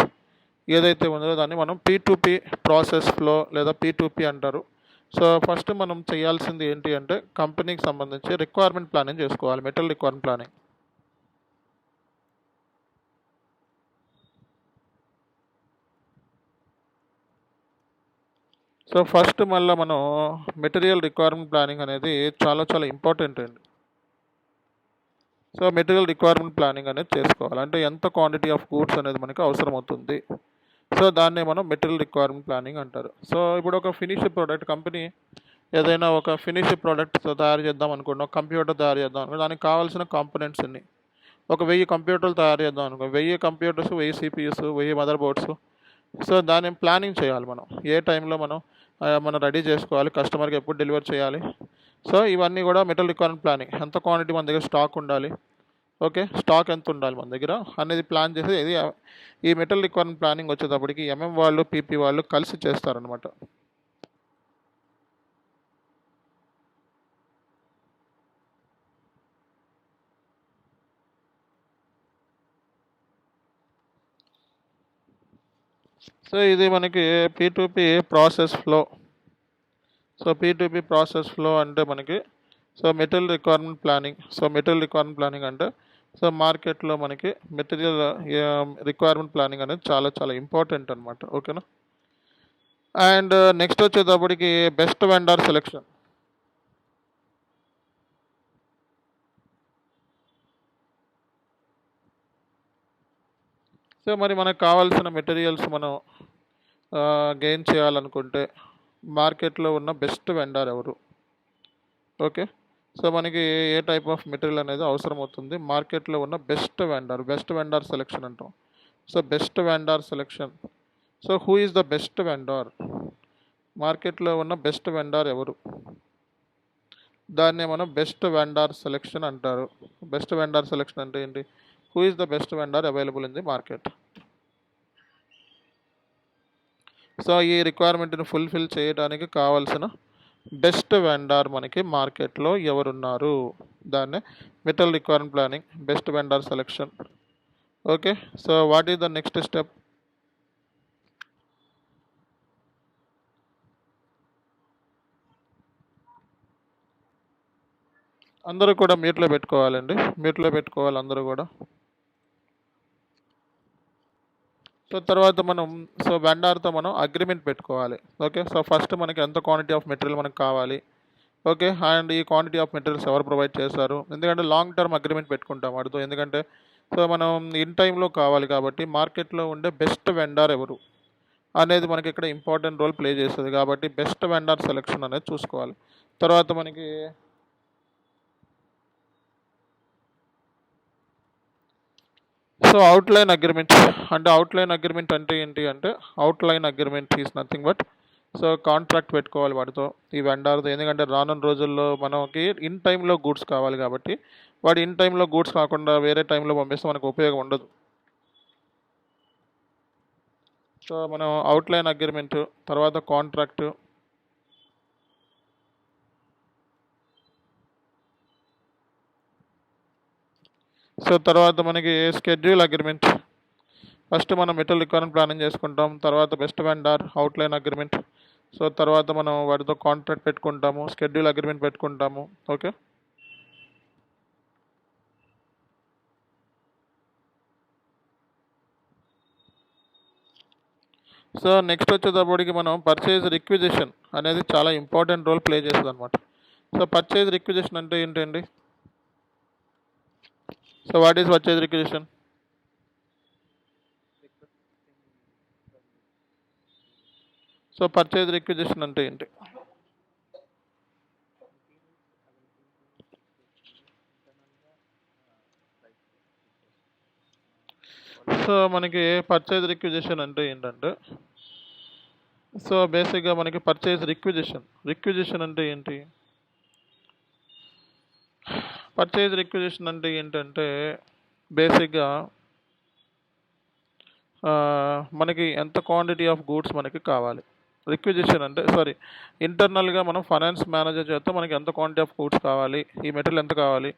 ఏదైతే ఉందో దాన్ని మనం P2P ప్రాసెస్ ఫ్లో లేదా P2P అంటారు. సో ఫస్ట్ మనం చేయాల్సింది ఏంటి అంటే కంపెనీకి సంబంధించి రిక్వైర్మెంట్ ప్లానింగ్ చేసుకోవాలి, material requirement planning. So first మళ్ళీ మనం మెటీరియల్ రిక్వైర్మెంట్ ప్లానింగ్ అనేది చాలా చాలా ఇంపార్టెంట్ అండి. సో మెటీరియల్ రిక్వైర్మెంట్ ప్లానింగ్ అనేది చేసుకోవాలి, అంటే ఎంత క్వాంటిటీ ఆఫ్ గూడ్స్ అనేది మనకు అవసరం అవుతుంది. సో దాన్నే మనం మెటీరియల్ రిక్వైర్మెంట్ ప్లానింగ్ అంటారు. సో ఇప్పుడు ఒక ఫినిష్డ్ ప్రోడక్ట్ కంపెనీ ఏదైనా ఒక ఫినిష్డ్ ప్రోడక్ట్ తయారు చేద్దాం అనుకోండి, ఒక కంప్యూటర్ తయారు చేద్దాం అనుకోండి, దానికి కావాల్సిన కాంపోనెంట్స్ అన్ని ఒక 1000 కంప్యూటర్లు తయారు చేద్దాం అనుకో, 1000 computers, 1000 CPUs, 1000 mother boards. So దాన్ని ప్లానింగ్ చేయాలి మనం, ఏ టైంలో మనం రెడీ చేసుకోవాలి, కస్టమర్కి ఎప్పుడు డెలివర్ చేయాలి. సో ఇవన్నీ కూడా మెటీరియల్ రిక్వైర్మెంట్ ప్లానింగ్. ఎంత క్వాంటిటీ మన దగ్గర స్టాక్ ఉండాలి, ఓకే, స్టాక్ ఎంత ఉండాలి మన దగ్గర అనేది ప్లాన్ చేసి ఇది ఈ మెటీరియల్ రిక్వైర్మెంట్ ప్లానింగ్ వచ్చేటప్పటికి ఎంఎం వాళ్ళు, పీపీ వాళ్ళు కలిసి చేస్తారనమాట. సో ఇది మనకి P2P process flow. So P2P process flow అంటే మనకి so material requirement planning. So material requirement planning అంటే సో మార్కెట్లో మనకి మెటీరియల్ రిక్వైర్మెంట్ ప్లానింగ్ అనేది చాలా చాలా ఇంపార్టెంట్ అనమాట, ఓకేనా. అండ్ నెక్స్ట్ వచ్చేటప్పటికి బెస్ట్ వెండర్ సెలెక్షన్. సో మరి మనకు కావాల్సిన మెటీరియల్స్ మనం గెయిన్ చేయాలనుకుంటే మార్కెట్లో ఉన్న బెస్ట్ వెండర్ ఎవరు, ఓకే. సో మనకి ఏ టైప్ ఆఫ్ మెటీరియల్ అనేది అవసరం అవుతుంది, మార్కెట్లో ఉన్న బెస్ట్ వెండర్ సెలెక్షన్ అంటాం. So best vendor selection. So who is the best vendor, మార్కెట్లో ఉన్న బెస్ట్ వెండర్ ఎవరు, దాన్నే మనం బెస్ట్ వెండర్ సెలెక్షన్ అంటారు. బెస్ట్ వెండర్ సెలెక్షన్ అంటే ఏంటి, who is the best vendor available in the market. So ఈ రిక్వైర్మెంట్ని ఫుల్ఫిల్ చేయడానికి కావాల్సిన బెస్ట్ వెండర్ మనకి మార్కెట్లో ఎవరున్నారు, దాన్నే material requirement planning, best vendor selection. Okay, so what is the next step? అందరూ కూడా మ్యూట్లో పెట్టుకోవాలండి, మ్యూట్లో పెట్టుకోవాలి అందరూ కూడా. సో తర్వాత వెండార్తో మనం అగ్రిమెంట్ పెట్టుకోవాలి. ఓకే, సో ఫస్ట్ మనకి ఎంత క్వాంటిటీ ఆఫ్ మెటీరియల్ మనకు కావాలి. ఓకే, అండ్ ఈ క్వాంటిటీ ఆఫ్ మెటీరియల్స్ ఎవరు ప్రొవైడ్ చేస్తారు, ఎందుకంటే లాంగ్ టర్మ్ అగ్రిమెంట్ పెట్టుకుంటాం వాటితో. ఎందుకంటే సో మనం ఇన్ టైంలో కావాలి కాబట్టి మార్కెట్లో ఉండే బెస్ట్ వెండార్ ఎవరు అనేది మనకి ఇక్కడ ఇంపార్టెంట్ రోల్ ప్లే చేస్తుంది. కాబట్టి బెస్ట్ వెండార్ సెలెక్షన్ అనేది చూసుకోవాలి. తర్వాత మనకి సో అవుట్లైన్ అగ్రిమెంట్ అంటే ఏంటి అంటే outline agreement is nothing but so contract పెట్టుకోవాలి వాడితో, ఈ వెండార్తో. ఎందుకంటే రానున్న రోజుల్లో మనకి ఇన్ టైంలో గూడ్స్ కావాలి కాబట్టి వాడు ఇన్ టైంలో గూడ్స్ కాకుండా వేరే టైంలో పంపిస్తే మనకు ఉపయోగం ఉండదు. సో మనం అవుట్లైన్ అగ్రిమెంట్, తర్వాత కాంట్రాక్ట్, సో తర్వాత మనకి స్కెడ్యూల్ అగ్రిమెంట్. ఫస్ట్ మనం మెటీరియల్ రిక్వైర్మెంట్ ప్లానింగ్ చేసుకుంటాం, తర్వాత best vendor, outline agreement, so తర్వాత మనం వాటితో కాంట్రాక్ట్ పెట్టుకుంటాము, స్కెడ్యూల్ అగ్రిమెంట్ పెట్టుకుంటాము. ఓకే, సో నెక్స్ట్ వచ్చేటప్పటికి మనం పర్చేజ్ రిక్విజిషన్ అనేది చాలా ఇంపార్టెంట్ రోల్ ప్లే చేస్తుంది అనమాట. సో పర్చేజ్ రిక్విజిషన్ అంటే ఏంటండి? So what is purchase requisition? So purchase requisition అంటే ఏంటి? సో మనకి పర్చేజ్ రిక్విజిషన్ అంటే ఏంటంటే సో బేసిక్గా మనకి పర్చేజ్ రిక్విజిషన్ అంటే ఏంటి? పర్చేజ్ రిక్విజిషన్ అంటే ఏంటంటే బేసిక్గా మనకి ఎంత క్వాంటిటీ ఆఫ్ గూడ్స్ మనకి కావాలి. రిక్విజిషన్ అంటే ఇంటర్నల్గా మనం ఫైనాన్స్ మేనేజర్ చేస్తే మనకి ఎంత క్వాంటిటీ ఆఫ్ గూడ్స్ కావాలి, ఈ మెటీరియల్ ఎంత కావాలి,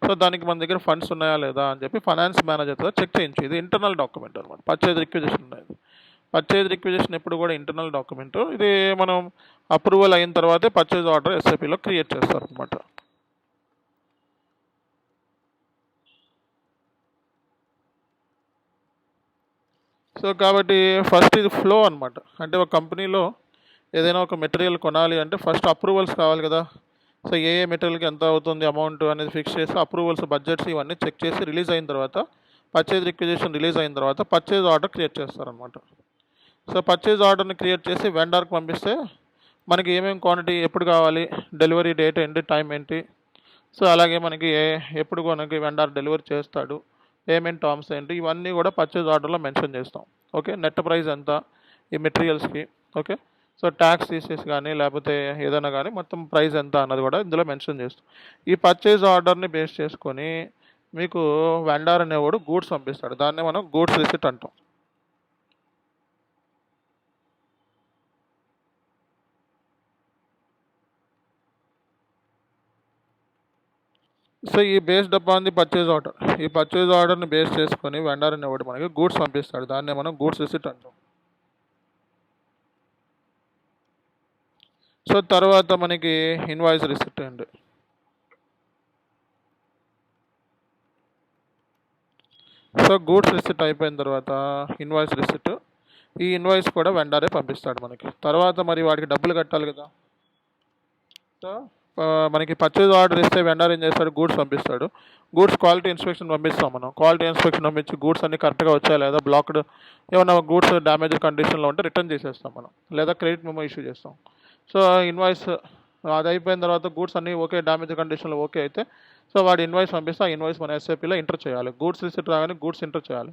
సో దానికి మన దగ్గర ఫండ్స్ ఉన్నాయా లేదా అని చెప్పి ఫైనాన్స్ మేనేజర్తో చెక్ చేయించు. ఇది ఇంటర్నల్ డాక్యుమెంట్ అనమాట పర్చేజ్ రిక్విజిషన్ అనేది. పర్చేజ్ రిక్విజిషన్ ఎప్పుడు కూడా ఇంటర్నల్ డాక్యుమెంట్. ఇది మనం అప్రూవల్ అయిన తర్వాతే పర్చేజ్ ఆర్డర్ ఎస్ఏపీలో క్రియేట్ చేస్తారు అనమాట. సో కాబట్టి ఫస్ట్ ఇది ఫ్లో అనమాట. అంటే ఒక కంపెనీలో ఏదైనా ఒక మెటీరియల్ కొనాలి అంటే ఫస్ట్ అప్రూవల్స్ కావాలి కదా. సో ఏ మెటీరియల్కి ఎంత అవుతుంది అమౌంట్ అనేది ఫిక్స్ చేసి అప్రూవల్స్, బడ్జెట్స్ ఇవన్నీ చెక్ చేసి రిలీజ్ అయిన తర్వాత పర్చేజ్ రిక్విజిషన్ రిలీజ్ అయిన తర్వాత పర్చేజ్ ఆర్డర్ క్రియేట్ చేస్తారనమాట. సో పర్చేజ్ ఆర్డర్ని క్రియేట్ చేసి వెండర్కి పంపిస్తే మనకి ఏమేమి క్వాంటిటీ ఎప్పుడు కావాలి, డెలివరీ డేట్ ఏంటి, టైం ఏంటి, సో అలాగే మనకి ఎప్పుడు మనకి వెండర్ డెలివరీ చేస్తాడు, పేమెంట్ టర్మ్స్ ఏంటి, ఇవన్నీ కూడా పర్చేజ్ ఆర్డర్లో మెన్షన్ చేస్తాం. ఓకే, నెట్ ప్రైస్ ఎంత ఈ మెటీరియల్స్కి, ఓకే, సో ట్యాక్స్ తీసేసి కానీ లేకపోతే ఏదైనా కానీ మొత్తం ప్రైస్ ఎంత అన్నది కూడా ఇందులో మెన్షన్ చేస్తాం. ఈ పర్చేజ్ ఆర్డర్ని బేస్ చేసుకొని మీకు వెండర్ అనేవాడు గూడ్స్ పంపిస్తాడు, దాన్నే మనం గూడ్స్ రిసిట్ అంటాం. సో ఈ based upon the purchase order, ఈ పర్చేజ్ ఆర్డర్ని బేస్ చేసుకొని వెండర్ అనేవాడు మనకి గూడ్స్ పంపిస్తాడు, దాన్నే మనం గూడ్స్ రిసిట్ అంటాం. సో తర్వాత మనకి ఇన్వాయిస్ రిసిట్ అండి. సో గూడ్స్ రిసిట్ అయిపోయిన తర్వాత ఇన్వాయిస్ రిసిట్, ఈ ఇన్వాయిస్ కూడా వెండరే పంపిస్తాడు మనకి. తర్వాత మరి వాడికి డబ్బులు కట్టాలి కదా. సో మనకి పర్చేజ్ ఆర్డర్ ఇస్తే వెండర్ ఏం చేస్తాడు, గూడ్స్ పంపిస్తాడు. గూడ్స్ క్వాలిటీ ఇన్స్పెక్షన్ పంపిస్తాం మనం. క్వాలిటీ ఇన్స్పెక్షన్ పంపించి గూడ్స్ అన్ని కరెక్ట్గా వచ్చాయా లేదా, బ్లాక్డ్ ఏమైనా గూడ్స్ డ్యామేజ్ కండిషన్లో ఉంటే రిటర్న్ చేసేస్తాం మనం, లేదా క్రెడిట్ మెమో ఇష్యూ చేస్తాం. సో ఇన్వాయిస్ అది అయిపోయిన తర్వాత గూడ్స్ అన్నీ ఓకే, డ్యామేజ్ కండిషన్లో ఓకే అయితే సో వాడు ఇన్వాయిస్ పంపిస్తే ఆ ఇన్వాయిస్ మన ఎస్ఏపీలో ఎంటర్ చేయాలి. గూడ్స్ రిసిట్ రాగానే గూడ్స్ ఎంటర్ చేయాలి.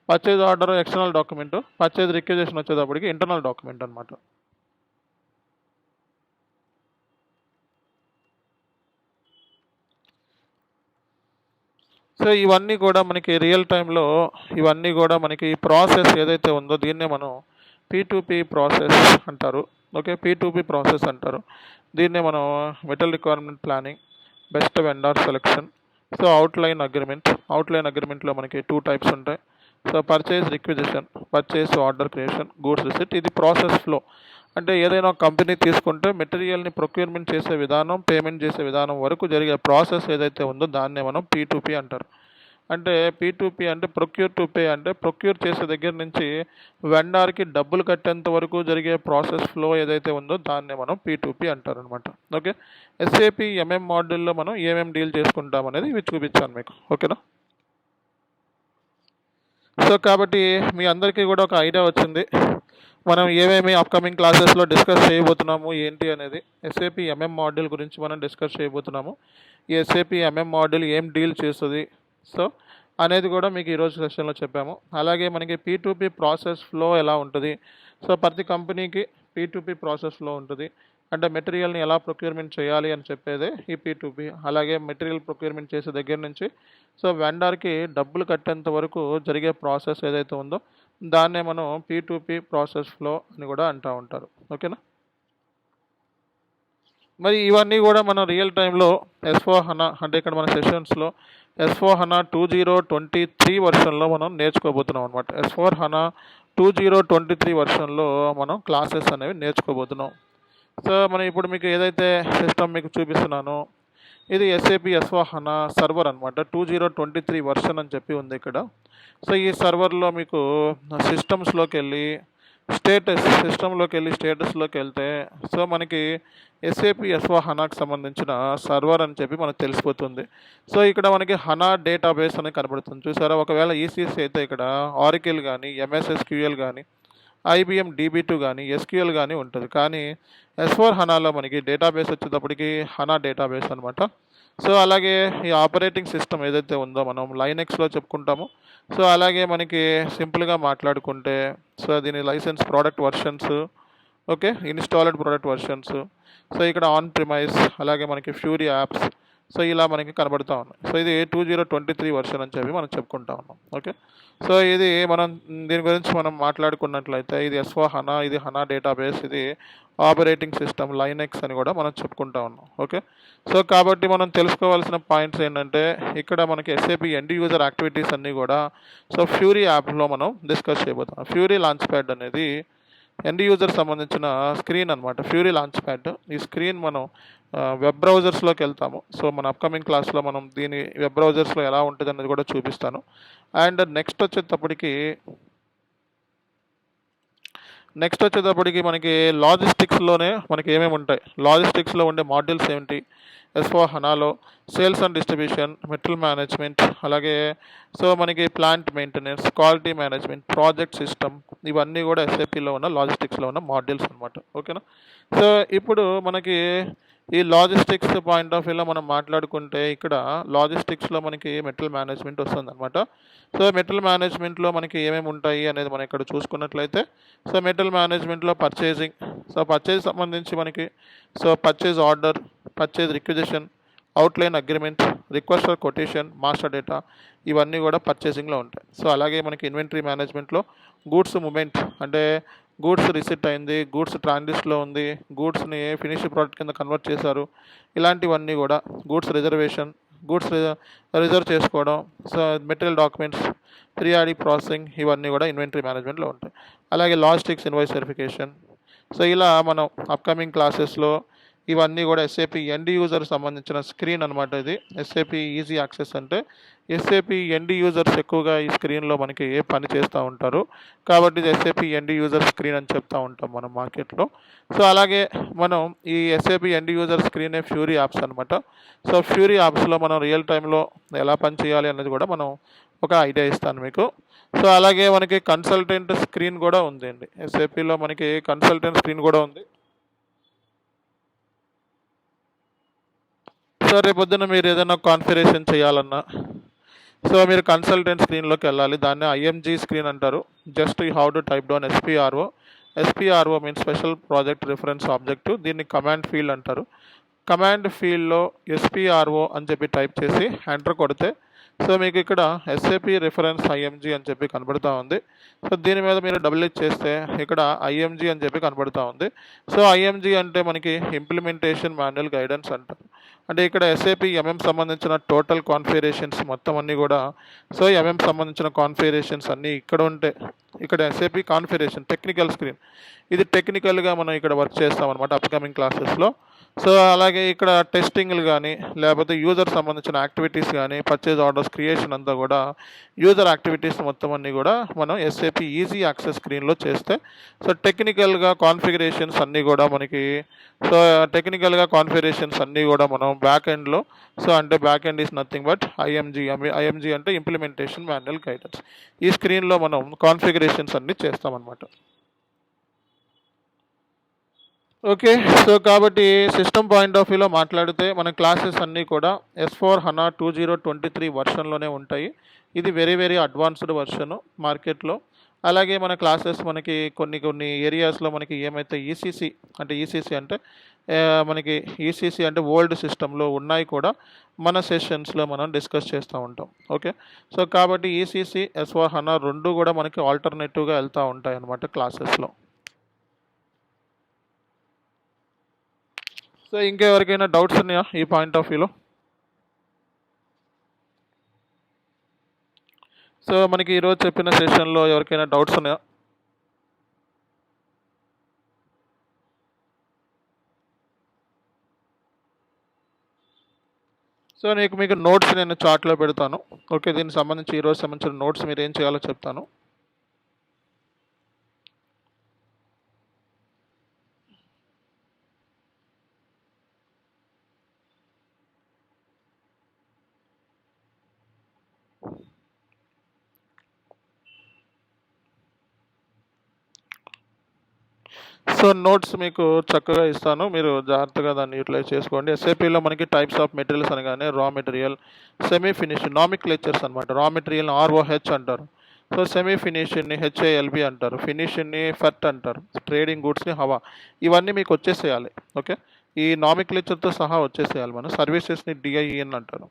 Purchase order external document, purchase requisition వచ్చేటప్పటికి ఇంటర్నల్ డాక్యుమెంట్ అనమాట. సో ఇవన్నీ కూడా మనకి రియల్ టైంలో ఇవన్నీ కూడా మనకి ప్రాసెస్ ఏదైతే ఉందో దీన్నే మనం P2P ప్రాసెస్ అంటారు. ఓకే, P2P ప్రాసెస్ అంటారు. దీన్నే మనం material requirement planning, best vendor selection. So outline అగ్రిమెంట్లో మనకి 2 టైప్స్ ఉంటాయి. So purchase requisition, purchase order creation, goods receipt. ఇది ప్రాసెస్ ఫ్లో. అంటే ఏదైనా ఒక కంపెనీ తీసుకుంటే మెటీరియల్ని ప్రొక్యూర్మెంట్ చేసే విధానం, పేమెంట్ చేసే విధానం వరకు జరిగే ప్రాసెస్ ఏదైతే ఉందో దాన్నే మనం P2P అంటారు. అంటే P2P అంటే ప్రొక్యూర్ టు పే, అంటే ప్రొక్యూర్ చేసే దగ్గర నుంచి వెండార్కి డబ్బులు కట్టేంత వరకు జరిగే ప్రాసెస్ ఫ్లో ఏదైతే ఉందో దాన్నే మనం P2P అంటారు అనమాట. ఓకే, SAP MM మాడ్యూల్లో మనం ఏమేమి డీల్ చేసుకుంటాం అనేది ఇవి చూపించాను మీకు. ఓకేనా? సో కాబట్టి మీ అందరికీ కూడా ఒక ఐడియా వచ్చింది మనం ఏమేమి అప్కమింగ్ క్లాసెస్లో డిస్కస్ చేయబోతున్నాము ఏంటి అనేది. SAP MM మాడ్యూల్ గురించి మనం డిస్కస్ చేయబోతున్నాము. ఈ SAP MM మాడ్యూల్ ఏం డీల్ చేస్తుంది సో అనేది కూడా మీకు ఈరోజు సెషన్లో చెప్పాము. అలాగే మనకి P2P ప్రాసెస్ ఫ్లో ఎలా ఉంటుంది. సో ప్రతి కంపెనీకి P2P ప్రాసెస్ ఫ్లో ఉంటుంది. అంటే మెటీరియల్ని ఎలా ప్రొక్యూర్మెంట్ చేయాలి అని చెప్పేదే ఈ P2P. అలాగే మెటీరియల్ ప్రొక్యూర్మెంట్ చేసే దగ్గర నుంచి సో వెండర్కి డబ్బులు కట్టేంత వరకు జరిగే ప్రాసెస్ ఏదైతే ఉందో దాన్నే మనం P2P ప్రాసెస్ ఫ్లో అని కూడా అంటూ ఉంటారు. ఓకేనా? మరి ఇవన్నీ కూడా మనం రియల్ టైంలో S/4HANA అంటే ఇక్కడ మన సెషన్స్లో S/4HANA 2023 వర్షన్లో మనం నేర్చుకోబోతున్నాం అనమాట. S/4HANA 2023 వర్షన్లో మనం క్లాసెస్ అనేవి నేర్చుకోబోతున్నాం. సో మనం ఇప్పుడు మీకు ఏదైతే సిస్టమ్ మీకు చూపిస్తున్నానో ఇది SAP S/4HANA సర్వర్ అనమాట. 2023 వర్షన్ అని చెప్పి ఉంది ఇక్కడ. సో ఈ సర్వర్లో మీకు సిస్టమ్స్లోకి వెళ్ళి స్టేటస్లోకి వెళ్తే సో మనకి SAP S/4HANAకి సంబంధించిన సర్వర్ అని చెప్పి మనకు తెలిసిపోతుంది. సో ఇక్కడ మనకి హనా డేటాబేస్ అనేది కనబడుతుంది చూసారా. ఒకవేళ ECC అయితే ఇక్కడ ఆరికిల్ కానీ, MS SQL కానీ, IBM DB2 కానీ, SQL కానీ ఉంటుంది. కానీ S/4HANAలో మనకి డేటాబేస్ వచ్చేటప్పటికి హనా డేటాబేస్ అనమాట. సో అలాగే ఈ ఆపరేటింగ్ సిస్టమ్ ఏదైతే ఉందో మనం లైనెక్స్లో చెప్పుకుంటాము. సో అలాగే మనకి సింపుల్గా మాట్లాడుకుంటే సో దీని licence product versions, okay, installed product versions. So ఇక్కడ ఆన్ ప్రిమైస్, అలాగే మనకి ఫ్యూరీ యాప్స్. సో ఇలా మనకి కనబడుతూ ఉన్నాయి. సో ఇది 2023 వర్షన్ అని చెప్పి మనం చెప్పుకుంటా ఉన్నాం. ఓకే, సో ఇది మనం దీని గురించి మనం మాట్లాడుకున్నట్లయితే ఇది S/4HANA, ఇది హనా డేటాబేస్, ఇది ఆపరేటింగ్ సిస్టమ్ లైనెక్స్ అని కూడా మనం చెప్పుకుంటా ఉన్నాం. ఓకే, సో కాబట్టి మనం తెలుసుకోవాల్సిన పాయింట్స్ ఏంటంటే ఇక్కడ మనకి SAP ఎండ్ యూజర్ యాక్టివిటీస్ అన్నీ కూడా సో ఫ్యూరీ యాప్లో మనం డిస్కస్ చేయబోతున్నాం. ఫ్యూరీ లాంచ్ ప్యాడ్ అనేది ఎండ్ యూజర్ సంబంధించిన స్క్రీన్ అనమాట. ఫ్యూరీ లాంచ్ ప్యాడ్ ఈ స్క్రీన్ మనం వెబ్ బ్రౌజర్స్లోకి వెళ్తాము. సో మన అప్కమింగ్ క్లాస్లో మనం దీని వెబ్ బ్రౌజర్స్లో ఎలా ఉంటుంది అనేది కూడా చూపిస్తాను. అండ్ నెక్స్ట్ వచ్చేటప్పటికి మనకి లాజిస్టిక్స్లోనే మనకి ఏమేమి ఉంటాయి, లాజిస్టిక్స్లో ఉండే మాడ్యూల్స్ ఏమిటి, S/4HANAలో sales and distribution, material management, అలాగే సో మనకి plant maintenance, quality management, project system, ఇవన్నీ కూడా SAPలో ఉన్న లాజిస్టిక్స్లో ఉన్న మాడ్యూల్స్ అనమాట. ఓకేనా? సో ఇప్పుడు మనకి ఈ లాజిస్టిక్స్ పాయింట్ ఆఫ్ వ్యూలో మనం మాట్లాడుకుంటే ఇక్కడ లాజిస్టిక్స్లో మనకి మెటీరియల్ మేనేజ్మెంట్ వస్తుంది అనమాట. సో మెటీరియల్ మేనేజ్మెంట్లో మనకి ఏమేమి ఉంటాయి అనేది మనం ఇక్కడ చూసుకున్నట్లయితే సో మెటీరియల్ మేనేజ్మెంట్లో పర్చేజింగ్, సో పర్చేజ్ సంబంధించి మనకి so purchase order, purchase requisition, outline agreement, request for quotation, master data, ఇవన్నీ కూడా పర్చేసింగ్లో ఉంటాయి. సో అలాగే మనకి ఇన్వెంటరీ మేనేజ్మెంట్లో గూడ్స్ మూమెంట్, అంటే గూడ్స్ రిసిట్ అయింది, గూడ్స్ ట్రాన్సిట్లో ఉంది, గూడ్స్ని ఫినిష్డ్ ప్రోడక్ట్ కింద కన్వర్ట్ చేశారు, ఇలాంటివన్నీ కూడా గూడ్స్ రిజర్వేషన్, గూడ్స్ రిజర్వ్ చేసుకోవడం, so material documents, periodic processing, ఇవన్నీ కూడా ఇన్వెంటరీ మేనేజ్మెంట్లో ఉంటాయి. అలాగే లాజిస్టిక్స్ ఇన్వాయిస్ వెరిఫికేషన్. సో ఇలా మనం అప్కమింగ్ క్లాసెస్లో ఇవన్నీ కూడా SAP ఎండ్ యూజర్ సంబంధించిన స్క్రీన్ అనమాట. ఇది SAP ఈజీ యాక్సెస్ అంటే SAP ఎండ్ యూజర్స్ ఎక్కువగా ఈ స్క్రీన్లో మనకి పని చేస్తూ ఉంటారు కాబట్టి ఇది SAP ఎండ్ యూజర్ స్క్రీన్ అని చెప్తూ ఉంటాం మనం మార్కెట్లో. సో అలాగే మనం ఈ SAP ఎండ్ యూజర్ స్క్రీనే ఫ్యూరీ యాప్స్ అనమాట. సో ఫ్యూరీ యాప్స్లో మనం రియల్ టైంలో ఎలా పని చేయాలి అనేది కూడా మనం ఒక ఐడియా ఇస్తాను మీకు. సో అలాగే మనకి కన్సల్టెంట్ స్క్రీన్ కూడా ఉందండి. SAPలో మనకి కన్సల్టెంట్ స్క్రీన్ కూడా ఉంది. సో రేపొద్దున మీరు ఏదైనా కాన్ఫిగరేషన్ చేయాలన్నా సో మీరు కన్సల్టెంట్ స్క్రీన్లోకి వెళ్ళాలి. దాన్ని IMG స్క్రీన్ అంటారు. Just you have to type down SPRO means special project reference object. దీన్ని కమాండ్ ఫీల్డ్ అంటారు. కమాండ్ ఫీల్డ్లో SPRO అని చెప్పి టైప్ చేసి ఎంటర్ కొడితే సో మీకు ఇక్కడ SAP రిఫరెన్స్ IMG అని చెప్పి కనబడుతూ ఉంది. సో దీని మీద మీరు డబుల్ క్లిక్ చేస్తే ఇక్కడ IMG అని చెప్పి కనబడుతూ ఉంది. సో IMG అంటే మనకి ఇంప్లిమెంటేషన్ మాన్యువల్ గైడెన్స్ అంటారు. అంటే ఇక్కడ ఎస్ఏపి ఎంఎం సంబంధించిన టోటల్ కాన్ఫిగరేషన్స్ మొత్తం అన్నీ కూడా, సో ఎంఎం సంబంధించిన కాన్ఫిగరేషన్స్ అన్నీ ఇక్కడ ఉంటే, ఇక్కడ ఎస్ఏపి కాన్ఫిగరేషన్ టెక్నికల్ స్క్రీన్, ఇది టెక్నికల్గా మనం ఇక్కడ వర్క్ చేస్తామన్నమాట అప్కమింగ్ క్లాసెస్లో. సో అలాగే ఇక్కడ టెస్టింగ్లు కానీ లేకపోతే యూజర్ సంబంధించిన యాక్టివిటీస్ కానీ పర్చేజ్ ఆర్డర్స్ క్రియేషన్ అంతా కూడా యూజర్ యాక్టివిటీస్ మొత్తం అన్నీ కూడా మనం ఎస్ఏపి ఈజీ యాక్సెస్ స్క్రీన్లో చేస్తే, సో టెక్నికల్గా కాన్ఫిగరేషన్స్ అన్నీ కూడా మనకి, సో టెక్నికల్గా కాన్ఫిగరేషన్స్ అన్నీ కూడా మనం బ్యాక్ ఎండ్లో, సో అంటే back end is nothing but IMG అంటే ఇంప్లిమెంటేషన్ మాన్యువల్ గైడెన్స్, ఈ స్క్రీన్లో మనం కాన్ఫిగరేషన్స్ అన్నీ చేస్తామన్నమాట. ఓకే, సో కాబట్టి సిస్టమ్ పాయింట్ ఆఫ్ వ్యూలో మాట్లాడితే మన క్లాసెస్ అన్నీ కూడా S/4HANA 2023 వర్షన్లోనే ఉంటాయి. ఇది వెరీ వెరీ అడ్వాన్స్డ్ వర్షను మార్కెట్లో. అలాగే మన క్లాసెస్ మనకి కొన్ని ఏరియాస్లో మనకి ఏమైతే ఈసీసీ అంటే మనకి ఈసీసీ అంటే ఓల్డ్ సిస్టంలో ఉన్నాయి కూడా మన సెషన్స్లో మనం డిస్కస్ చేస్తూ ఉంటాం. ఓకే, సో కాబట్టి ఈసీసీ S/4HANA రెండు కూడా మనకి ఆల్టర్నేటివ్గా వెళ్తూ ఉంటాయి అన్నమాట క్లాసెస్లో. సో ఇంకెవరికైనా డౌట్స్ ఉన్నాయా ఈ పాయింట్ ఆఫ్ వ్యూలో? సో మనకి ఈరోజు చెప్పిన సెషన్లో ఎవరికైనా డౌట్స్ ఉన్నాయా? సో మీకు నోట్స్ నేను చార్ట్లో పెడతాను. ఓకే, దీనికి సంబంధించి ఈరోజు సంబంధించిన నోట్స్ మీరు ఏం చేయాలో చెప్తాను. సో నోట్స్ మీకు చక్కగా ఇస్తాను, మీరు జాగ్రత్తగా దాన్ని యూటిలైజ్ చేసుకోండి. ఎస్ఏపీలో మనకి టైప్స్ ఆఫ్ మెటీరియల్స్ అనగానే రా మెటీరియల్, సెమీ ఫినిష్, నామిక్లేచర్స్ అనమాట. రా మెటీరియల్ ROH అంటారు. సో సెమీ ఫినిష్ని HALB అంటారు, ఫినిష్ని ఫెట్ అంటారు, ట్రేడింగ్ గూడ్స్ని హవా. ఇవన్నీ మీకు వచ్చేసేయాలి. ఓకే, ఈ నామిక్లేచర్తో సహా వచ్చేసేయాలి. మనం సర్వీసెస్ని DIEN అంటారు.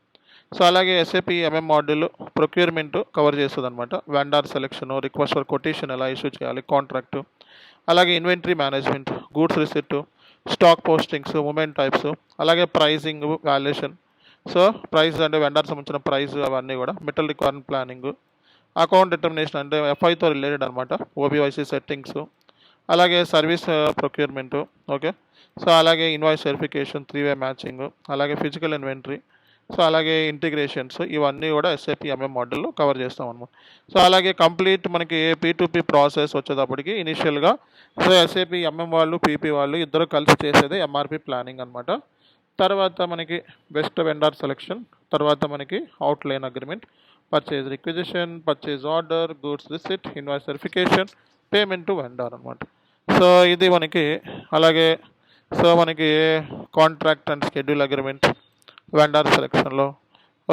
సో అలాగే SAP MM module procurement cover చేస్తుంది అనమాట. Vendor selection, request for quotation ఎలా ఇష్యూ చేయాలి, కాంట్రాక్టు, అలాగే inventory management, goods receipt, stock postings, movement types, అలాగే ప్రైజింగ్, వాల్యుయేషన్. సో ప్రైస్ అంటే వెండర్ సంబంధించిన ప్రైస్ అవన్నీ కూడా, material requirement planning, account determination అంటే FIతో రిలేటెడ్ అనమాట, OBYC సెట్టింగ్స్, అలాగే సర్వీస్ ప్రొక్యూర్మెంటు. ఓకే, సో అలాగే ఇన్వాయిస్ వెరిఫికేషన్, 3-వే మ్యాచింగ్, అలాగే ఫిజికల్ ఇన్వెంటరీ, సో అలాగే ఇంటిగ్రేషన్స్, ఇవన్నీ కూడా ఎస్ఏపి ఎంఎం మోడల్లో కవర్ చేస్తాం అనమాట. సో అలాగే కంప్లీట్ మనకి P2P ప్రాసెస్ వచ్చేటప్పటికి ఇనిషియల్గా సో ఎస్ఏపి ఎంఎం వాళ్ళు పీపీ వాళ్ళు ఇద్దరు కలిసి చేసేది MRP ప్లానింగ్ అనమాట. తర్వాత మనకి బెస్ట్ వెండర్ సెలెక్షన్, తర్వాత మనకి outline agreement, purchase requisition, purchase order, goods receipt, invoice verification, payment to vendor అనమాట. సో ఇది మనకి అలాగే సో మనకి contract and schedule agreement vendor సెలెక్షన్లో.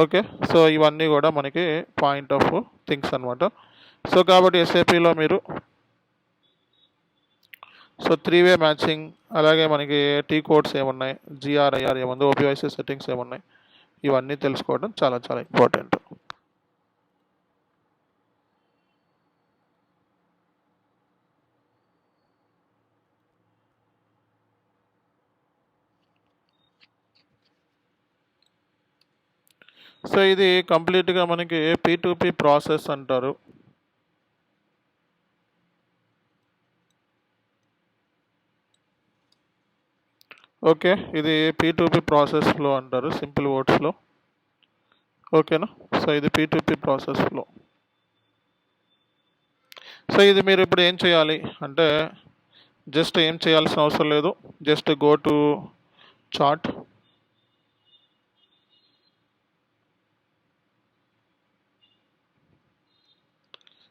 ఓకే, సో ఇవన్నీ కూడా మనకి పాయింట్ ఆఫ్ థింగ్స్ అనమాట. సో కాబట్టి ఎస్ఏపిలో మీరు సో 3-వే మ్యాచింగ్, అలాగే మనకి టీ కోడ్స్ ఏమున్నాయి, GRIR ఏముంది, OBYC సెట్టింగ్స్ ఏమున్నాయి, ఇవన్నీ తెలుసుకోవడం చాలా చాలా ఇంపార్టెంట్. సో ఇది కంప్లీట్గా మనకి P2P ప్రాసెస్ అంటారు. ఓకే, ఇది P2P ప్రాసెస్ ఫ్లో అంటారు సింపుల్ వర్డ్స్లో. ఓకేనా, సో ఇది P2P ప్రాసెస్ ఫ్లో. సో ఇది మీరు ఇప్పుడు ఏం చేయాలి అంటే జస్ట్ ఏం చేయాల్సిన అవసరం లేదు, just go to chart.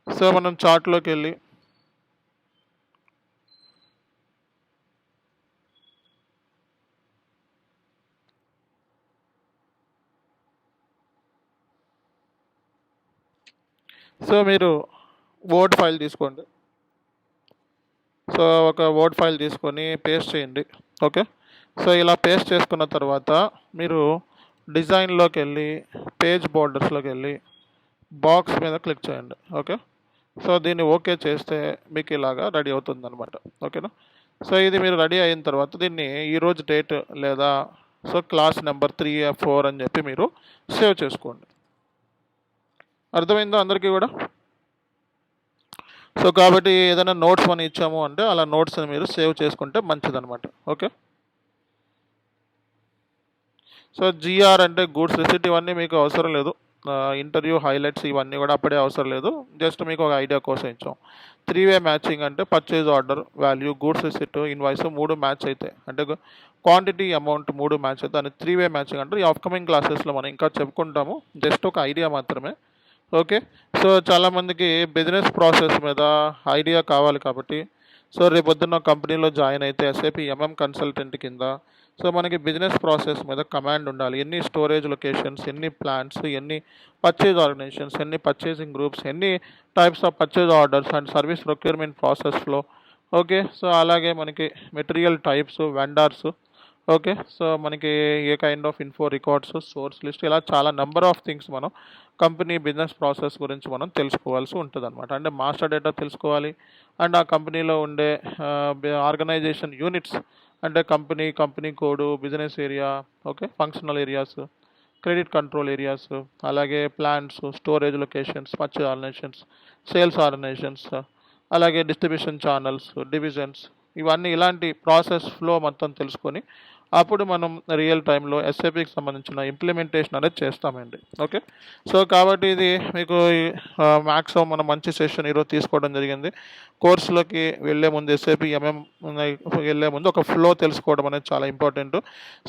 So మనం చార్ట్లోకి వెళ్ళి సో మీరు వర్డ్ ఫైల్ తీసుకోండి. సో ఒక వర్డ్ ఫైల్ తీసుకొని పేస్ట్ చేయండి. ఓకే, సో ఇలా పేస్ట్ చేసుకున్న తర్వాత మీరు డిజైన్లోకి వెళ్ళి పేజ్ బోర్డర్స్లోకి వెళ్ళి బాక్స్ మీద క్లిక్ చేయండి. ఓకే, సో దీన్ని ఓకే చేస్తే మీకు ఇలాగా రెడీ అవుతుంది అనమాట. ఓకేనా, సో ఇది మీరు రెడీ అయిన తర్వాత దీన్ని ఈరోజు డేట్ లేదా సో క్లాస్ నెంబర్ 3 4 అని చెప్పి మీరు సేవ్ చేసుకోండి. అర్థమైందో అందరికీ కూడా? సో కాబట్టి ఏదైనా నోట్స్ మనం ఇచ్చాము అంటే అలా నోట్స్ని మీరు సేవ్ చేసుకుంటే మంచిదన్నమాట. ఓకే. సో జిఆర్ అంటే గూడ్స్ రిసిట్ ఇవన్నీ మీకు అవసరం లేదు. ఇంటర్వ్యూ హైలైట్స్ ఇవన్నీ కూడా అప్పుడే అవసరం లేదు. జస్ట్ మీకు ఒక ఐడియా కోసం ఇచ్చాం. 3-వే మ్యాచింగ్ అంటే purchase order, value, goods receipt, invoice 3 match అయితే అంటే క్వాంటిటీ, అమౌంట్ 3 మ్యాచ్ అయితే దాన్ని 3-వే మ్యాచింగ్ అంటే ఈ అప్కమింగ్ క్లాసెస్లో మనం ఇంకా చెప్పుకుంటాము. జస్ట్ ఒక ఐడియా మాత్రమే. ఓకే. సో చాలామందికి బిజినెస్ ప్రాసెస్ మీద ఐడియా కావాలి కాబట్టి సో రేపొద్దున్న కంపెనీలో జాయిన్ అయితే ఎస్ఏపి కన్సల్టెంట్ కింద సో మనకి బిజినెస్ ప్రాసెస్ మీద కమాండ్ ఉండాలి. ఎన్ని స్టోరేజ్ లొకేషన్స్, ఎన్ని ప్లాంట్స్, ఎన్ని పర్చేజ్ ఆర్గనైజేషన్స్, ఎన్ని పర్చేసింగ్ గ్రూప్స్, ఎన్ని types of purchase orders and service procurement ప్రాసెస్లో. ఓకే. సో అలాగే మనకి material types, vendors. Okay. So మనకి ఏ kind of info records, source list, ఇలా చాలా నెంబర్ ఆఫ్ థింగ్స్ మనం కంపెనీ బిజినెస్ ప్రాసెస్ గురించి మనం తెలుసుకోవాల్సి ఉంటుంది అనమాట. అంటే మాస్టర్ డేటా తెలుసుకోవాలి అండ్ ఆ కంపెనీలో ఉండే ఆర్గనైజేషన్ యూనిట్స్ అంటే company code, business area, okay, functional areas, credit control areas, అలాగే plants, storage locations, purchase organizations, sales organizations, అలాగే డిస్ట్రిబ్యూషన్ ఛానల్స్, డివిజన్స్, ఇవన్నీ ఇలాంటి ప్రాసెస్ ఫ్లో మొత్తం తెలుసుకొని అప్పుడు మనం రియల్ టైంలో ఎస్ఏపికి సంబంధించిన ఇంప్లిమెంటేషన్ అనేది చేస్తామండి. ఓకే. సో కాబట్టి ఇది మీకు మ్యాక్సిమం మనం మంచి సెషన్ ఈరోజు తీసుకోవడం జరిగింది. కోర్సులోకి వెళ్ళే ముందు ఎస్ఏపి వెళ్ళే ముందు ఒక ఫ్లో తెలుసుకోవడం అనేది చాలా ఇంపార్టెంట్.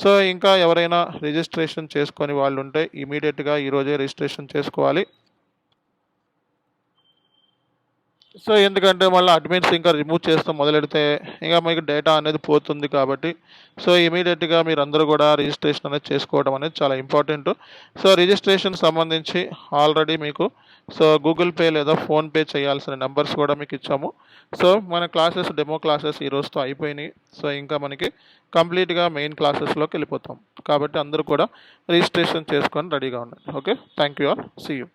సో ఇంకా ఎవరైనా రిజిస్ట్రేషన్ చేసుకొని వాళ్ళు ఉంటే ఇమీడియట్గా ఈరోజే రిజిస్ట్రేషన్ చేసుకోవాలి. సో ఎందుకంటే మళ్ళీ అడ్మిన్స్ ఇంకా రిమూవ్ చేస్తూ మొదలెడితే ఇంకా మీకు డేటా అనేది పోతుంది కాబట్టి సో ఇమీడియట్గా మీరు అందరూ కూడా రిజిస్ట్రేషన్ అనేది చేసుకోవడం అనేది చాలా ఇంపార్టెంట్. సో రిజిస్ట్రేషన్ సంబంధించి ఆల్రెడీ మీకు సో గూగుల్ పే లేదా ఫోన్పే చేయాల్సిన నెంబర్స్ కూడా మీకు ఇచ్చాము. సో మన క్లాసెస్, డెమో క్లాసెస్ ఈ రోజుతో అయిపోయినాయి. సో ఇంకా మనకి కంప్లీట్గా మెయిన్ క్లాసెస్లోకి వెళ్ళిపోతాం కాబట్టి అందరూ కూడా రిజిస్ట్రేషన్ చేసుకొని రెడీగా ఉండండి. Okay. Thank you all. See you.